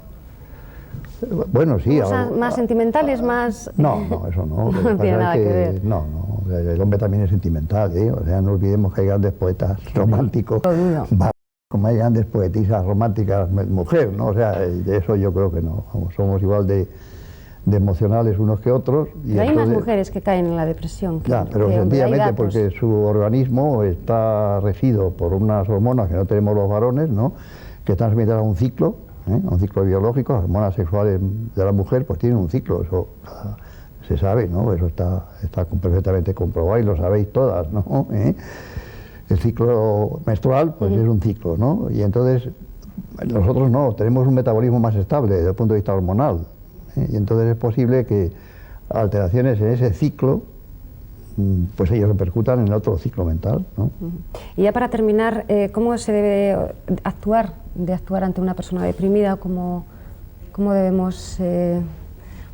Bueno, sí. ¿Cosas más sentimentales, más...? No, eso no. No tiene nada que ver. No, el hombre también es sentimental, ¿eh? O sea, no olvidemos que hay grandes poetas románticos, como hay grandes poetisas románticas mujer, ¿no? O sea, de eso yo creo que no. Vamos, somos igual de emocionales unos que otros. Y hay entonces, más mujeres que caen en la depresión. Pero sencillamente porque su organismo está regido por unas hormonas que no tenemos los varones, ¿no? Que están sometidas a un ciclo biológico. Las hormonas sexuales de la mujer pues tienen un ciclo, eso se sabe, ¿no? Eso está perfectamente comprobado y lo sabéis todas, ¿no? El ciclo menstrual pues es un ciclo, ¿no? Y entonces nosotros no, tenemos un metabolismo más estable desde el punto de vista hormonal, y entonces es posible que alteraciones en ese ciclo pues ellos repercutan en el otro ciclo mental, ¿no? Y ya para terminar, ¿cómo se debe actuar ante una persona deprimida? ¿Cómo debemos...?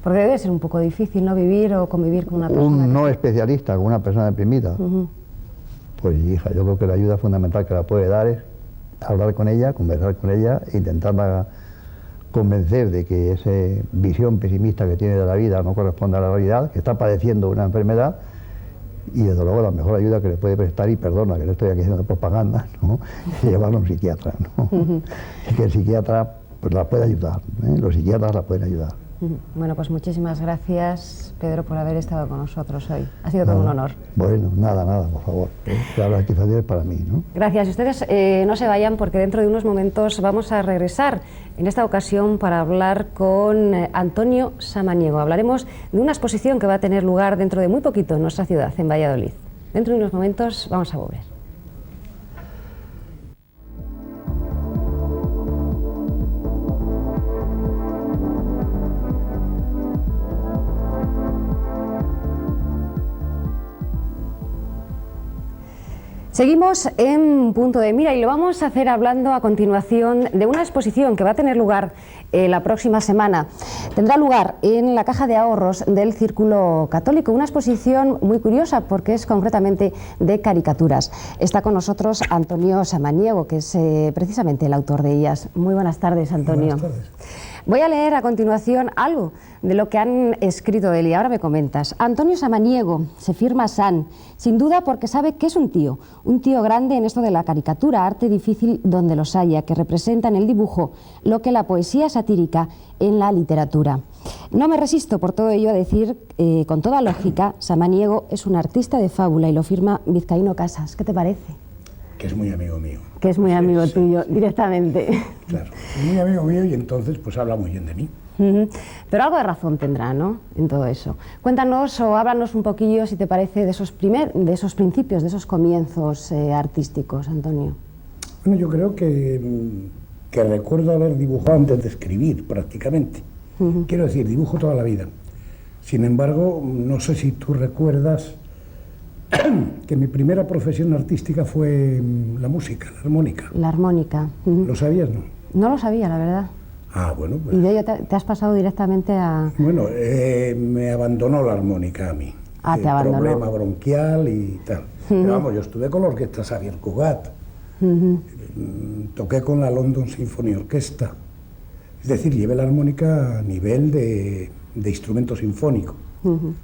Porque debe ser un poco difícil, ¿no?, vivir o convivir con una persona. Un no especialista con una persona deprimida. Pues hija, yo creo que la ayuda fundamental que la puede dar es hablar con ella, conversar con ella, e intentarla convencer de que esa visión pesimista que tiene de la vida no corresponde a la realidad, que está padeciendo una enfermedad, y desde luego la mejor ayuda que le puede prestar, y perdona que no estoy aquí haciendo propaganda, ¿no?, es llevarlo a un psiquiatra, ¿no? Y que el psiquiatra pues la puede ayudar, los psiquiatras la pueden ayudar. Bueno, pues muchísimas gracias, Pedro, por haber estado con nosotros hoy. Ha sido todo un honor. Bueno, nada, por favor. La satisfacción es para mí, ¿no? Gracias. Y ustedes no se vayan, porque dentro de unos momentos vamos a regresar, en esta ocasión para hablar con Antonio Samaniego. Hablaremos de una exposición que va a tener lugar dentro de muy poquito en nuestra ciudad, en Valladolid. Dentro de unos momentos vamos a volver. Seguimos en Punto de Mira y lo vamos a hacer hablando a continuación de una exposición que va a tener lugar la próxima semana. Tendrá lugar en la Caja de Ahorros del Círculo Católico, una exposición muy curiosa porque es concretamente de caricaturas. Está con nosotros Antonio Samaniego, que es precisamente el autor de ellas. Muy buenas tardes, Antonio. Buenas tardes. Voy a leer a continuación algo de lo que han escrito de él y ahora me comentas. Antonio Samaniego, se firma San, sin duda porque sabe que es un tío grande en esto de la caricatura, arte difícil donde los haya, que representa en el dibujo lo que la poesía satírica en la literatura. No me resisto por todo ello a decir, con toda lógica, Samaniego es un artista de fábula y lo firma Vizcaíno Casas. ¿Qué te parece? Que es muy amigo mío. Que es muy amigo tuyo, directamente. Claro, es muy amigo mío y entonces pues habla muy bien de mí. Pero algo de razón tendrá, ¿no?, en todo eso. Cuéntanos o háblanos un poquillo, si te parece, de esos principios, de esos comienzos artísticos, Antonio. Bueno, yo creo que recuerdo haber dibujado antes de escribir, prácticamente. Quiero decir, dibujo toda la vida. Sin embargo, no sé si tú recuerdas que mi primera profesión artística fue la música, la armónica. La armónica. ¿Lo sabías, no? No lo sabía, la verdad. Ah, bueno, pues... ¿Y de ello te has pasado directamente a...? Bueno, me abandonó la armónica a mí. Ah, te abandonó. Problema bronquial y tal. Pero vamos, yo estuve con la orquesta Xavier Cugat. Toqué con la London Symphony Orchestra. Es decir, llevé la armónica a nivel de instrumento sinfónico.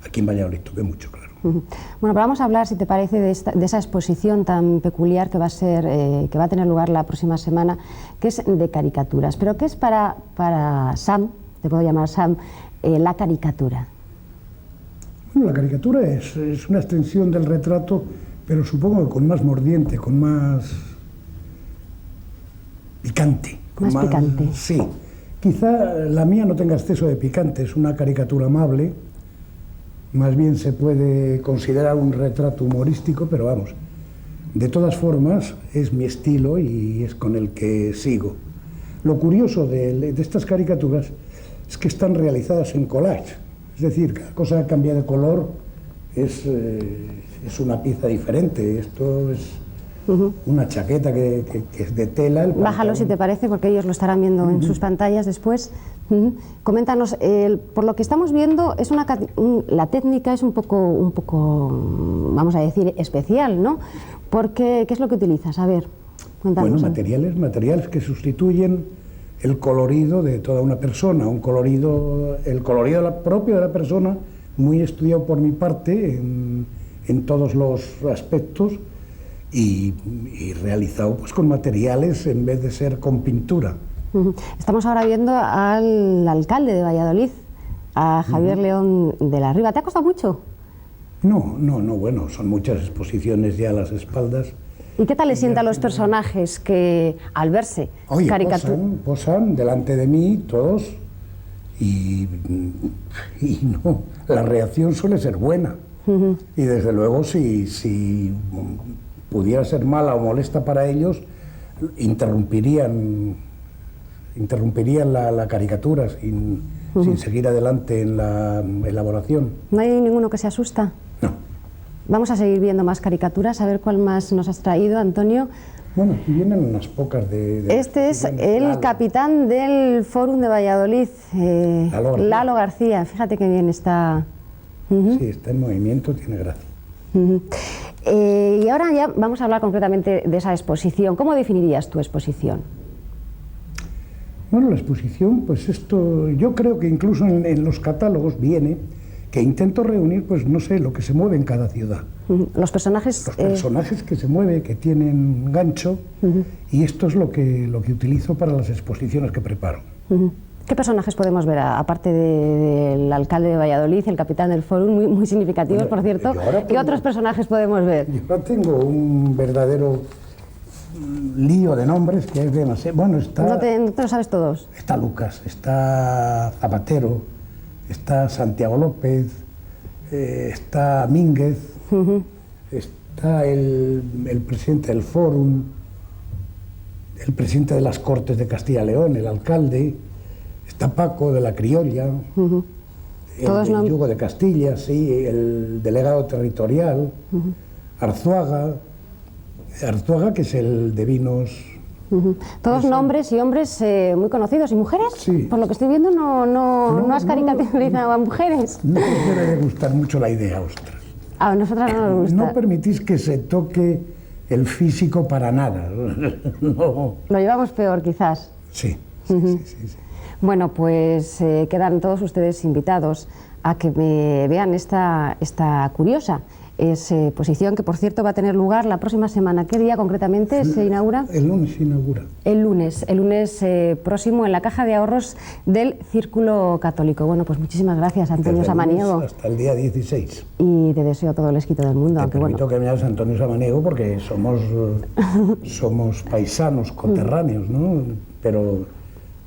Aquí en Valladolid toqué mucho, claro. Bueno, pero vamos a hablar, si te parece, de esa exposición tan peculiar que va a tener lugar la próxima semana, que es de caricaturas. Pero ¿qué es para Sam, te puedo llamar Sam, la caricatura? Bueno, la caricatura es una extensión del retrato, pero supongo que con más mordiente, con más picante. Más picante. Sí. Quizá la mía no tenga exceso de picante, es una caricatura amable. Más bien se puede considerar un retrato humorístico, pero vamos, de todas formas es mi estilo y es con el que sigo. Lo curioso de estas caricaturas es que están realizadas en collage, es decir, cada cosa que cambia de color es una pieza diferente. Esto es una chaqueta que es de tela. Bájalo si te parece, porque ellos lo estarán viendo en sus pantallas después. Coméntanos, por lo que estamos viendo, la técnica es un poco, vamos a decir, especial, ¿no? Porque, ¿qué es lo que utilizas? A ver, cuéntanos. Bueno, materiales que sustituyen el colorido de toda una persona, el colorido propio de la persona, muy estudiado por mi parte en todos los aspectos y realizado pues con materiales en vez de ser con pintura. Estamos ahora viendo al alcalde de Valladolid, a Javier León de la Riva. ¿Te ha costado mucho? No, bueno, son muchas exposiciones ya a las espaldas. ¿Y qué tal le sienta a los personajes que al verse posan delante de mí todos y no, la reacción suele ser buena. Y desde luego si pudiera ser mala o molesta para ellos, interrumpirían la caricatura sin seguir adelante en la elaboración. ¿No hay ninguno que se asusta? No. Vamos a seguir viendo más caricaturas, a ver cuál más nos has traído, Antonio. Bueno, aquí vienen unas pocas de Este es el capitán del Fórum de Valladolid, Lalo García. Fíjate qué bien está. Sí, está en movimiento, tiene gracia. Y ahora ya vamos a hablar concretamente de esa exposición. ¿Cómo definirías tu exposición? Bueno, la exposición, pues esto, yo creo que incluso en los catálogos viene que intento reunir, pues no sé, lo que se mueve en cada ciudad. Los personajes... Los personajes que se mueven, que tienen gancho, y esto es lo que utilizo para las exposiciones que preparo. ¿Qué personajes podemos ver, aparte del alcalde de Valladolid, el capitán del Fórum, muy significativos, por cierto? ¿Qué otros personajes podemos ver? Yo ahora tengo un verdadero lío de nombres que es demasiado... Bueno, está... ¿No te lo sabes todos? Está Lucas, está Zapatero, está Santiago López, está Mínguez, está el presidente del Fórum, el presidente de las Cortes de Castilla y León, el alcalde, está Paco de la Criolla, el del Yugo de Castilla, sí, el delegado territorial, Arzuaga, que es el de vinos... Todos nombres y hombres muy conocidos. ¿Y mujeres? Sí. Por lo que estoy viendo no has caricaturizado a mujeres. No me debe gustar mucho la idea, ostras. A nosotras no nos gusta. No permitís que se toque el físico para nada. No. Lo llevamos peor, quizás. Sí. Bueno, pues quedan todos ustedes invitados a que me vean esta curiosa exposición, que por cierto va a tener lugar la próxima semana. ¿Qué día concretamente se inaugura? El lunes se inaugura. El lunes próximo en la Caja de Ahorros del Círculo Católico. Bueno, pues muchísimas gracias, Antonio Samaniego. Hasta el día 16. Y te deseo todo el éxito del mundo. Te permito que me llames Antonio Samaniego porque somos paisanos, coterráneos, ¿no? Pero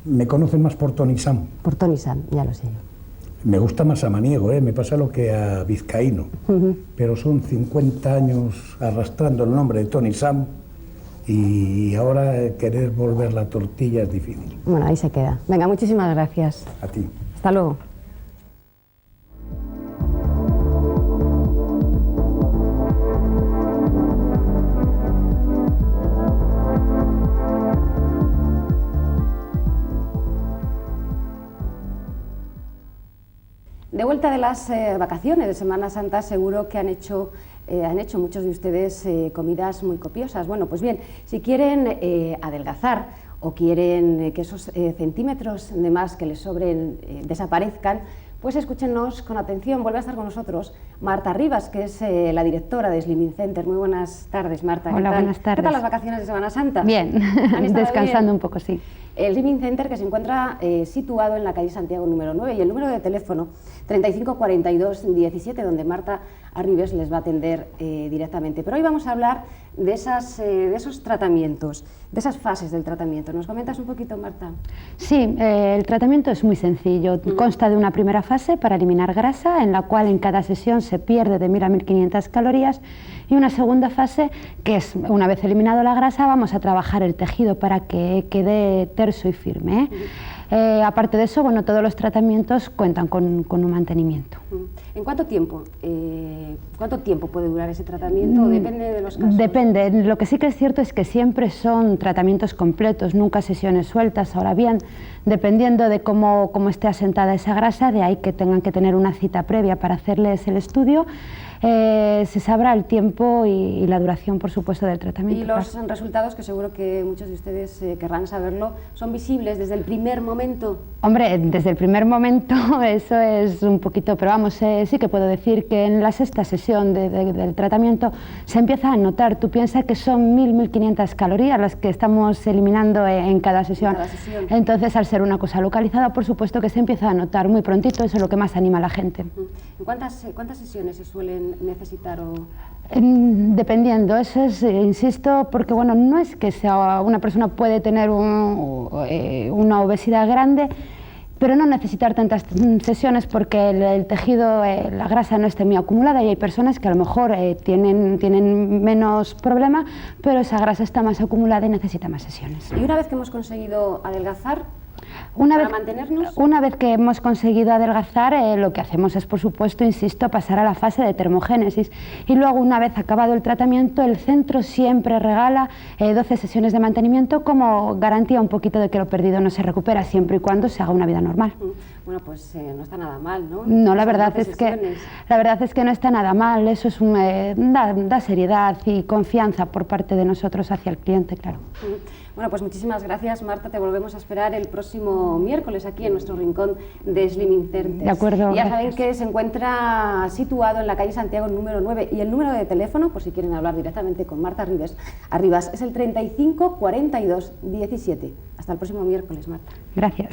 me conocen más por Tony Sam. Por Tony Sam, ya lo sé yo. Me gusta más Samaniego, me pasa lo que a Vizcaíno, pero son 50 años arrastrando el nombre de Tony Sam y ahora querer volver la tortilla es difícil. Bueno, ahí se queda. Venga, muchísimas gracias. A ti. Hasta luego. De vuelta de las vacaciones de Semana Santa, seguro que han hecho muchos de ustedes comidas muy copiosas. Bueno, pues bien, si quieren adelgazar o quieren que esos centímetros de más que les sobren desaparezcan, pues escúchenos con atención. Vuelve a estar con nosotros Marta Rivas, que es la directora de Slimming Center. Muy buenas tardes, Marta. Hola, buenas tardes. ¿Qué tal las vacaciones de Semana Santa? Bien, descansando un poco, sí. El Slimming Center, que se encuentra situado en la calle Santiago número 9, y el número de teléfono 35 42 17, donde Marta Arribes les va a atender directamente. Pero hoy vamos a hablar de esos tratamientos, de esas fases del tratamiento. ¿Nos comentas un poquito, Marta? Sí, el tratamiento es muy sencillo. Consta de una primera fase para eliminar grasa, en la cual en cada sesión se pierde de 1000 a 1500 calorías, y una segunda fase, que es, una vez eliminado la grasa, vamos a trabajar el tejido para que quede terso y firme. Aparte de eso, bueno, todos los tratamientos cuentan con un mantenimiento. ¿En cuánto tiempo puede durar ese tratamiento? ¿Depende de los casos? Depende. Lo que sí que es cierto es que siempre son tratamientos completos, nunca sesiones sueltas. Ahora bien, dependiendo de cómo esté asentada esa grasa, de ahí que tengan que tener una cita previa para hacerles el estudio, se sabrá el tiempo y la duración, por supuesto, del tratamiento. Y los resultados, que seguro que muchos de ustedes querrán saberlo, ¿son visibles desde el primer momento? Hombre, desde el primer momento eso es un poquito, pero vamos, sí que puedo decir que en la sexta sesión del tratamiento se empieza a notar. Tú piensas que son 1.000-1.500 calorías las que estamos eliminando en cada sesión. Entonces, al ser una cosa localizada, por supuesto que se empieza a notar muy prontito. Eso es lo que más anima a la gente. ¿Cuántas sesiones se suelen necesitar? Dependiendo, eso es, insisto, porque bueno, no es que sea una persona puede tener una obesidad grande, pero no necesitar tantas sesiones porque el tejido, la grasa no esté muy acumulada, y hay personas que a lo mejor tienen menos problema, pero esa grasa está más acumulada y necesita más sesiones. Y una vez que hemos conseguido adelgazar, mantenernos. Una vez que hemos conseguido adelgazar, lo que hacemos es, por supuesto, insisto, pasar a la fase de termogénesis, y luego, una vez acabado el tratamiento, el centro siempre regala 12 sesiones de mantenimiento como garantía un poquito de que lo perdido no se recupera, siempre y cuando se haga una vida normal. Bueno, pues no está nada mal, ¿no? No, la verdad es que no está nada mal. Eso es da seriedad y confianza por parte de nosotros hacia el cliente, claro. Bueno, pues muchísimas gracias, Marta. Te volvemos a esperar el próximo miércoles aquí en nuestro rincón de Slimming Center. De acuerdo. Ya saben que se encuentra situado en la calle Santiago número 9, y el número de teléfono, por si quieren hablar directamente con Marta Arribas, es el 35 42 17. Hasta el próximo miércoles, Marta. Gracias.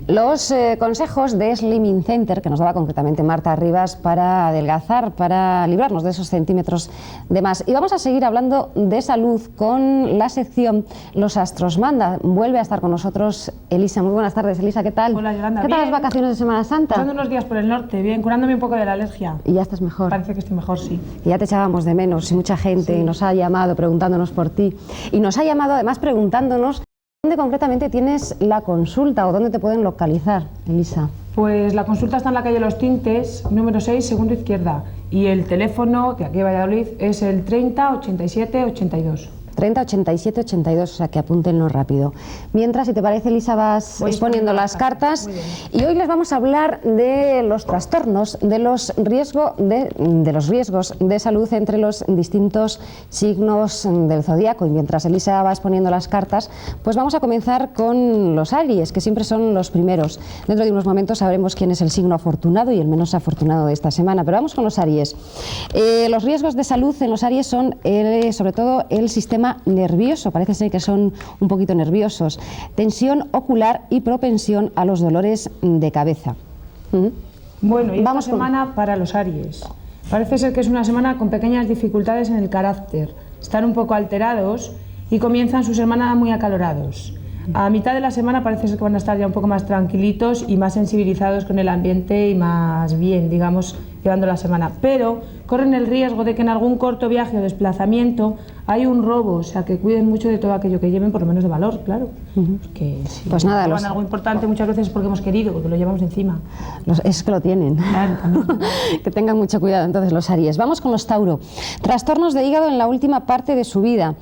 Los consejos de Slimming Center que nos daba concretamente Marta Arribas para adelgazar, para librarnos de esos centímetros de más. Y vamos a seguir hablando de salud con la sección Los Astros Manda. Vuelve a estar con nosotros Elisa. Muy buenas tardes, Elisa, ¿qué tal? Hola, Yolanda. ¿Qué tal las vacaciones de Semana Santa? Pasando unos días por el norte, bien, curándome un poco de la alergia. ¿Y ya estás mejor? Parece que estoy mejor, sí. Y ya te echábamos de menos, y mucha gente nos ha llamado preguntándonos por ti. Y nos ha llamado además preguntándonos ¿dónde concretamente tienes la consulta o dónde te pueden localizar, Elisa? Pues la consulta está en la calle Los Tintes, número 6, segundo izquierda. Y el teléfono de aquí de Valladolid es el 30 87 82. 30 87 82, o sea que apúntenlo rápido. Mientras, si te parece, Elisa, vas exponiendo las cartas. Y hoy les vamos a hablar de los trastornos, de los riesgos de salud entre los distintos signos del zodíaco. Y mientras Elisa va exponiendo las cartas, pues vamos a comenzar con los Aries, que siempre son los primeros. Dentro de unos momentos sabremos quién es el signo afortunado y el menos afortunado de esta semana. Pero vamos con los Aries. Los riesgos de salud en los Aries son sobre todo el sistema nervioso. Parece ser que son un poquito nerviosos, tensión ocular y propensión a los dolores de cabeza. Bueno, y esta semana para los Aries parece ser que es una semana con pequeñas dificultades en el carácter. Están un poco alterados y comienzan su semana muy acalorados. A mitad de la semana parece ser que van a estar ya un poco más tranquilitos y más sensibilizados con el ambiente y más bien, digamos, llevando la semana. Pero corren el riesgo de que en algún corto viaje o desplazamiento hay un robo, o sea, que cuiden mucho de todo aquello que lleven, por lo menos de valor, claro. Porque si pues nada, llevan algo importante muchas veces es porque hemos querido, porque lo llevamos encima. Es que lo tienen. Claro, también. Que tengan mucho cuidado entonces los Aries. Vamos con los Tauro. Trastornos de hígado en la última parte de su vida.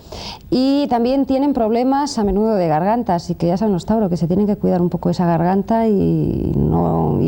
Y también tienen problemas a menudo de garganta, así que ya saben los Tauro que se tienen que cuidar un poco esa garganta y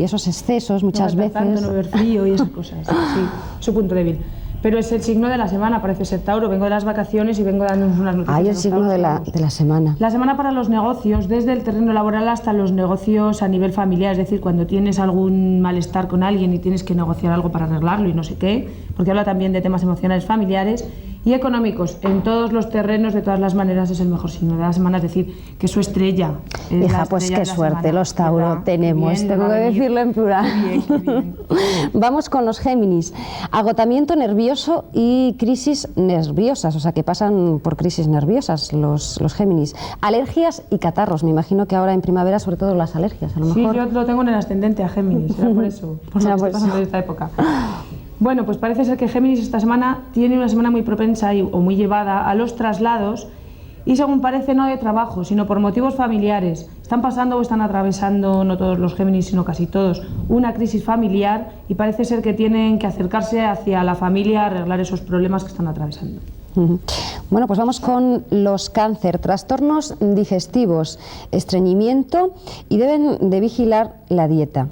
esos excesos muchas veces. Tanto, no beber frío y esas cosas, sí, su punto débil. Pero es el signo de la semana, parece ser Tauro. Vengo de las vacaciones y vengo dándonos unas noticias. Ay, el signo de la semana. La semana para los negocios, desde el terreno laboral hasta los negocios a nivel familiar. Es decir, cuando tienes algún malestar con alguien y tienes que negociar algo para arreglarlo y no sé qué, porque habla también de temas emocionales familiares y económicos. En todos los terrenos, de todas las maneras, es el mejor signo de la semana. Es decir, que su estrella. Hija, pues qué suerte los Tauro tenemos. Bien, tengo que decirlo en plural. Qué bien. Vamos con los Géminis. Agotamiento nervioso y crisis nerviosas, o sea que pasan por crisis nerviosas los Géminis. Alergias y catarros. Me imagino que ahora en primavera, sobre todo las alergias, a lo mejor. Sí, yo lo tengo en el ascendente a Géminis, era por eso, por lo que está pasando en esta época. Bueno, pues parece ser que Géminis esta semana tiene una semana muy propensa o muy llevada a los traslados y, según parece, no de trabajo, sino por motivos familiares. Están pasando o están atravesando, no todos los Géminis, sino casi todos, una crisis familiar y parece ser que tienen que acercarse hacia la familia a arreglar esos problemas que están atravesando. Bueno, pues vamos con los cáncer, trastornos digestivos, estreñimiento y deben de vigilar la dieta.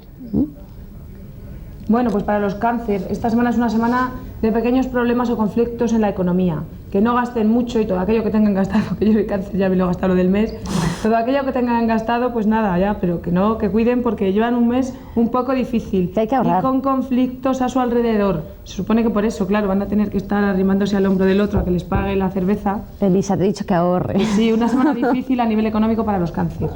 Bueno, pues para los cáncer, esta semana es una semana de pequeños problemas o conflictos en la economía. Que no gasten mucho y todo aquello que tengan gastado, que yo soy cáncer, ya me lo he gastado del mes, todo aquello que tengan gastado, pues nada, ya, pero que no, que cuiden porque llevan un mes un poco difícil. Que hay que ahorrar. Y con conflictos a su alrededor. Se supone que por eso, claro, van a tener que estar arrimándose al hombro del otro a que les pague la cerveza. Elisa, te he dicho que ahorre. Sí, una semana difícil a nivel económico para los cáncer.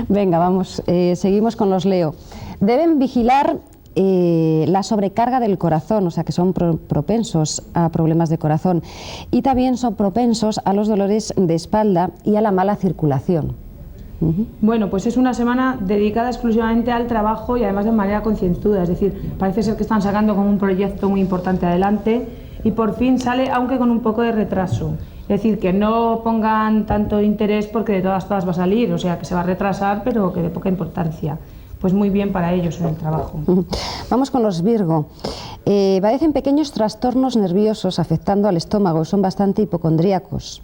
Venga, vamos, seguimos con los Leo. Deben vigilar la sobrecarga del corazón, o sea que son propensos a problemas de corazón y también son propensos a los dolores de espalda y a la mala circulación. Bueno, pues es una semana dedicada exclusivamente al trabajo y además de manera concienzuda, es decir, parece ser que están sacando como un proyecto muy importante adelante y por fin sale, aunque con un poco de retraso. Es decir, que no pongan tanto interés porque de todas va a salir, o sea que se va a retrasar pero que de poca importancia. Pues muy bien para ellos en el trabajo. Vamos con los Virgo. Padecen pequeños trastornos nerviosos afectando al estómago, son bastante hipocondríacos.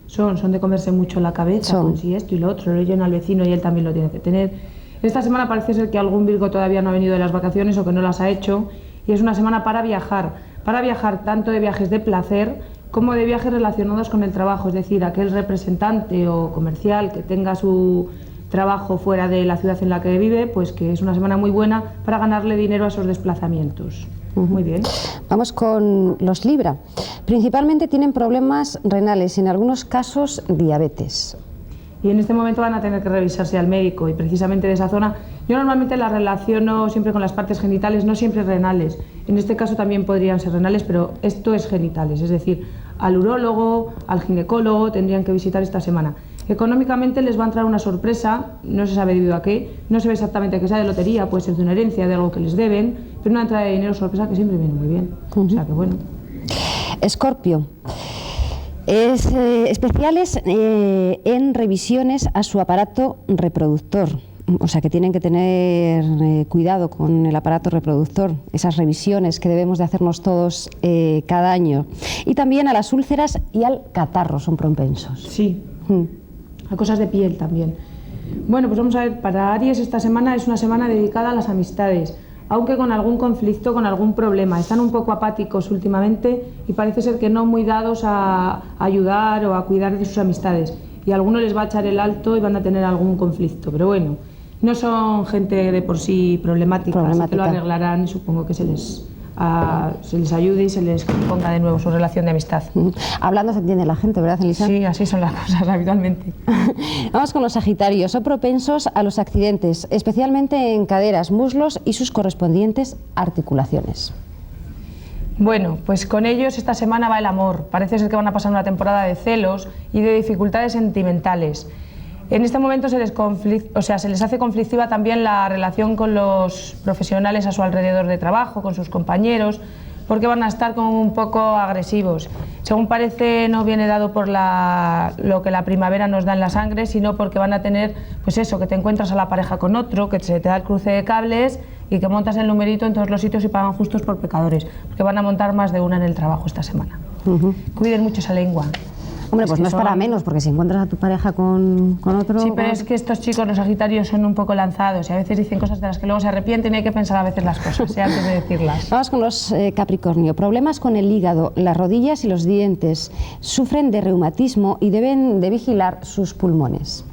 Son de comerse mucho la cabeza, con si esto y lo otro, lo oyen al vecino y él también lo tiene que tener. Esta semana parece ser que algún Virgo todavía no ha venido de las vacaciones o que no las ha hecho y es una semana para viajar tanto de viajes de placer como de viajes relacionados con el trabajo, es decir, aquel representante o comercial que tenga su trabajo fuera de la ciudad en la que vive, pues que es una semana muy buena para ganarle dinero a esos desplazamientos. Muy bien. Vamos con los Libra. Principalmente tienen problemas renales y en algunos casos diabetes. Y en este momento van a tener que revisarse al médico y precisamente de esa zona. Yo normalmente la relaciono siempre con las partes genitales, no siempre renales. En este caso también podrían ser renales, pero esto es genitales, es decir, al urólogo, al ginecólogo tendrían que visitar esta semana. Económicamente les va a entrar una sorpresa, no se sabe debido a qué, no se ve exactamente que sea de lotería, puede ser de una herencia, de algo que les deben, pero una entrada de dinero sorpresa que siempre viene muy bien. O sea que bueno. Escorpio. Especiales en revisiones a su aparato reproductor. O sea que tienen que tener cuidado con el aparato reproductor, esas revisiones que debemos de hacernos todos cada año. Y también a las úlceras y al catarro son propensos. Sí. A cosas de piel también. Bueno, pues vamos a ver, para Aries esta semana es una semana dedicada a las amistades, aunque con algún conflicto, con algún problema. Están un poco apáticos últimamente y parece ser que no muy dados a ayudar o a cuidar de sus amistades. Y a alguno les va a echar el alto y van a tener algún conflicto. Pero bueno, no son gente de por sí problemática. Así que lo arreglarán y supongo que se les ayude y se les ponga de nuevo su relación de amistad. Hablando se entiende la gente, ¿verdad, Elisa? Sí, así son las cosas habitualmente. Vamos con los Sagitarios. Son propensos a los accidentes, especialmente en caderas, muslos y sus correspondientes articulaciones. Bueno, pues con ellos esta semana va el amor. Parece ser que van a pasar una temporada de celos y de dificultades sentimentales. En este momento se les hace conflictiva también la relación con los profesionales a su alrededor de trabajo, con sus compañeros, porque van a estar como un poco agresivos. Según parece, no viene dado por lo que la primavera nos da en la sangre, sino porque van a tener, pues eso, que te encuentras a la pareja con otro, que se te da el cruce de cables y que montas el numerito en todos los sitios y pagan justos por pecadores, porque van a montar más de una en el trabajo esta semana. Cuiden mucho esa lengua. Hombre, pues no es para menos, porque si encuentras a tu pareja con otro... Sí, pero es que estos chicos, los Sagitarios, son un poco lanzados y a veces dicen cosas de las que luego se arrepienten y hay que pensar a veces las cosas, antes de decirlas. Vamos con los Capricornio. Problemas con el hígado, las rodillas y los dientes. Sufren de reumatismo y deben de vigilar sus pulmones.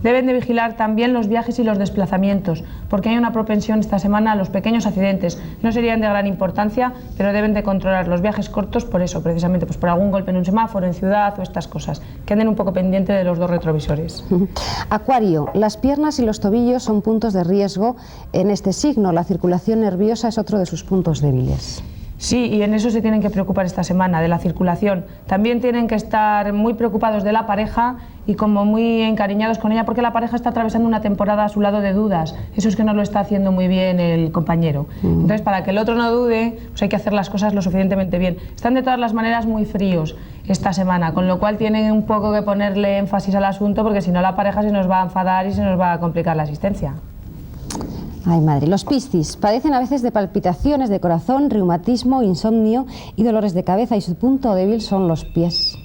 Deben de vigilar también los viajes y los desplazamientos, porque hay una propensión esta semana a los pequeños accidentes. No serían de gran importancia, pero deben de controlar los viajes cortos por eso, precisamente, pues por algún golpe en un semáforo, en ciudad o estas cosas, que anden un poco pendiente de los dos retrovisores. Acuario, las piernas y los tobillos son puntos de riesgo en este signo. La circulación nerviosa es otro de sus puntos débiles. Sí, y en eso se tienen que preocupar esta semana, de la circulación. También tienen que estar muy preocupados de la pareja y como muy encariñados con ella, porque la pareja está atravesando una temporada a su lado de dudas. Eso es que no lo está haciendo muy bien el compañero. Entonces, para que el otro no dude, pues hay que hacer las cosas lo suficientemente bien. Están de todas las maneras muy fríos esta semana, con lo cual tienen un poco que ponerle énfasis al asunto, porque si no la pareja se nos va a enfadar y se nos va a complicar la asistencia. Ay, madre. Los Piscis padecen a veces de palpitaciones de corazón, reumatismo, insomnio y dolores de cabeza, y su punto débil son los pies.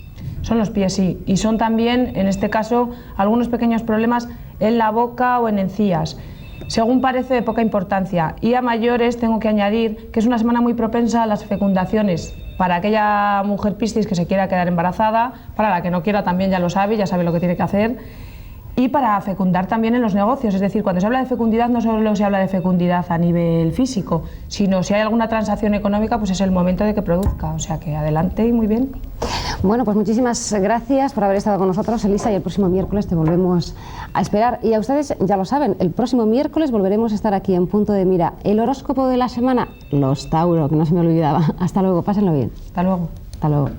Son los pies, sí. Y son también, en este caso, algunos pequeños problemas en la boca o en encías. Según parece, de poca importancia. Y a mayores tengo que añadir que es una semana muy propensa a las fecundaciones. Para aquella mujer Piscis que se quiera quedar embarazada, para la que no quiera también ya lo sabe, ya sabe lo que tiene que hacer. Y para fecundar también en los negocios, es decir, cuando se habla de fecundidad no solo se habla de fecundidad a nivel físico, sino si hay alguna transacción económica, pues es el momento de que produzca. O sea que adelante y muy bien. Bueno, pues muchísimas gracias por haber estado con nosotros, Elisa, y el próximo miércoles te volvemos a esperar. Y a ustedes ya lo saben, el próximo miércoles volveremos a estar aquí en Punto de Mira. El horóscopo de la semana, los Tauro, que no se me olvidaba. Hasta luego, pásenlo bien. Hasta luego. Hasta luego.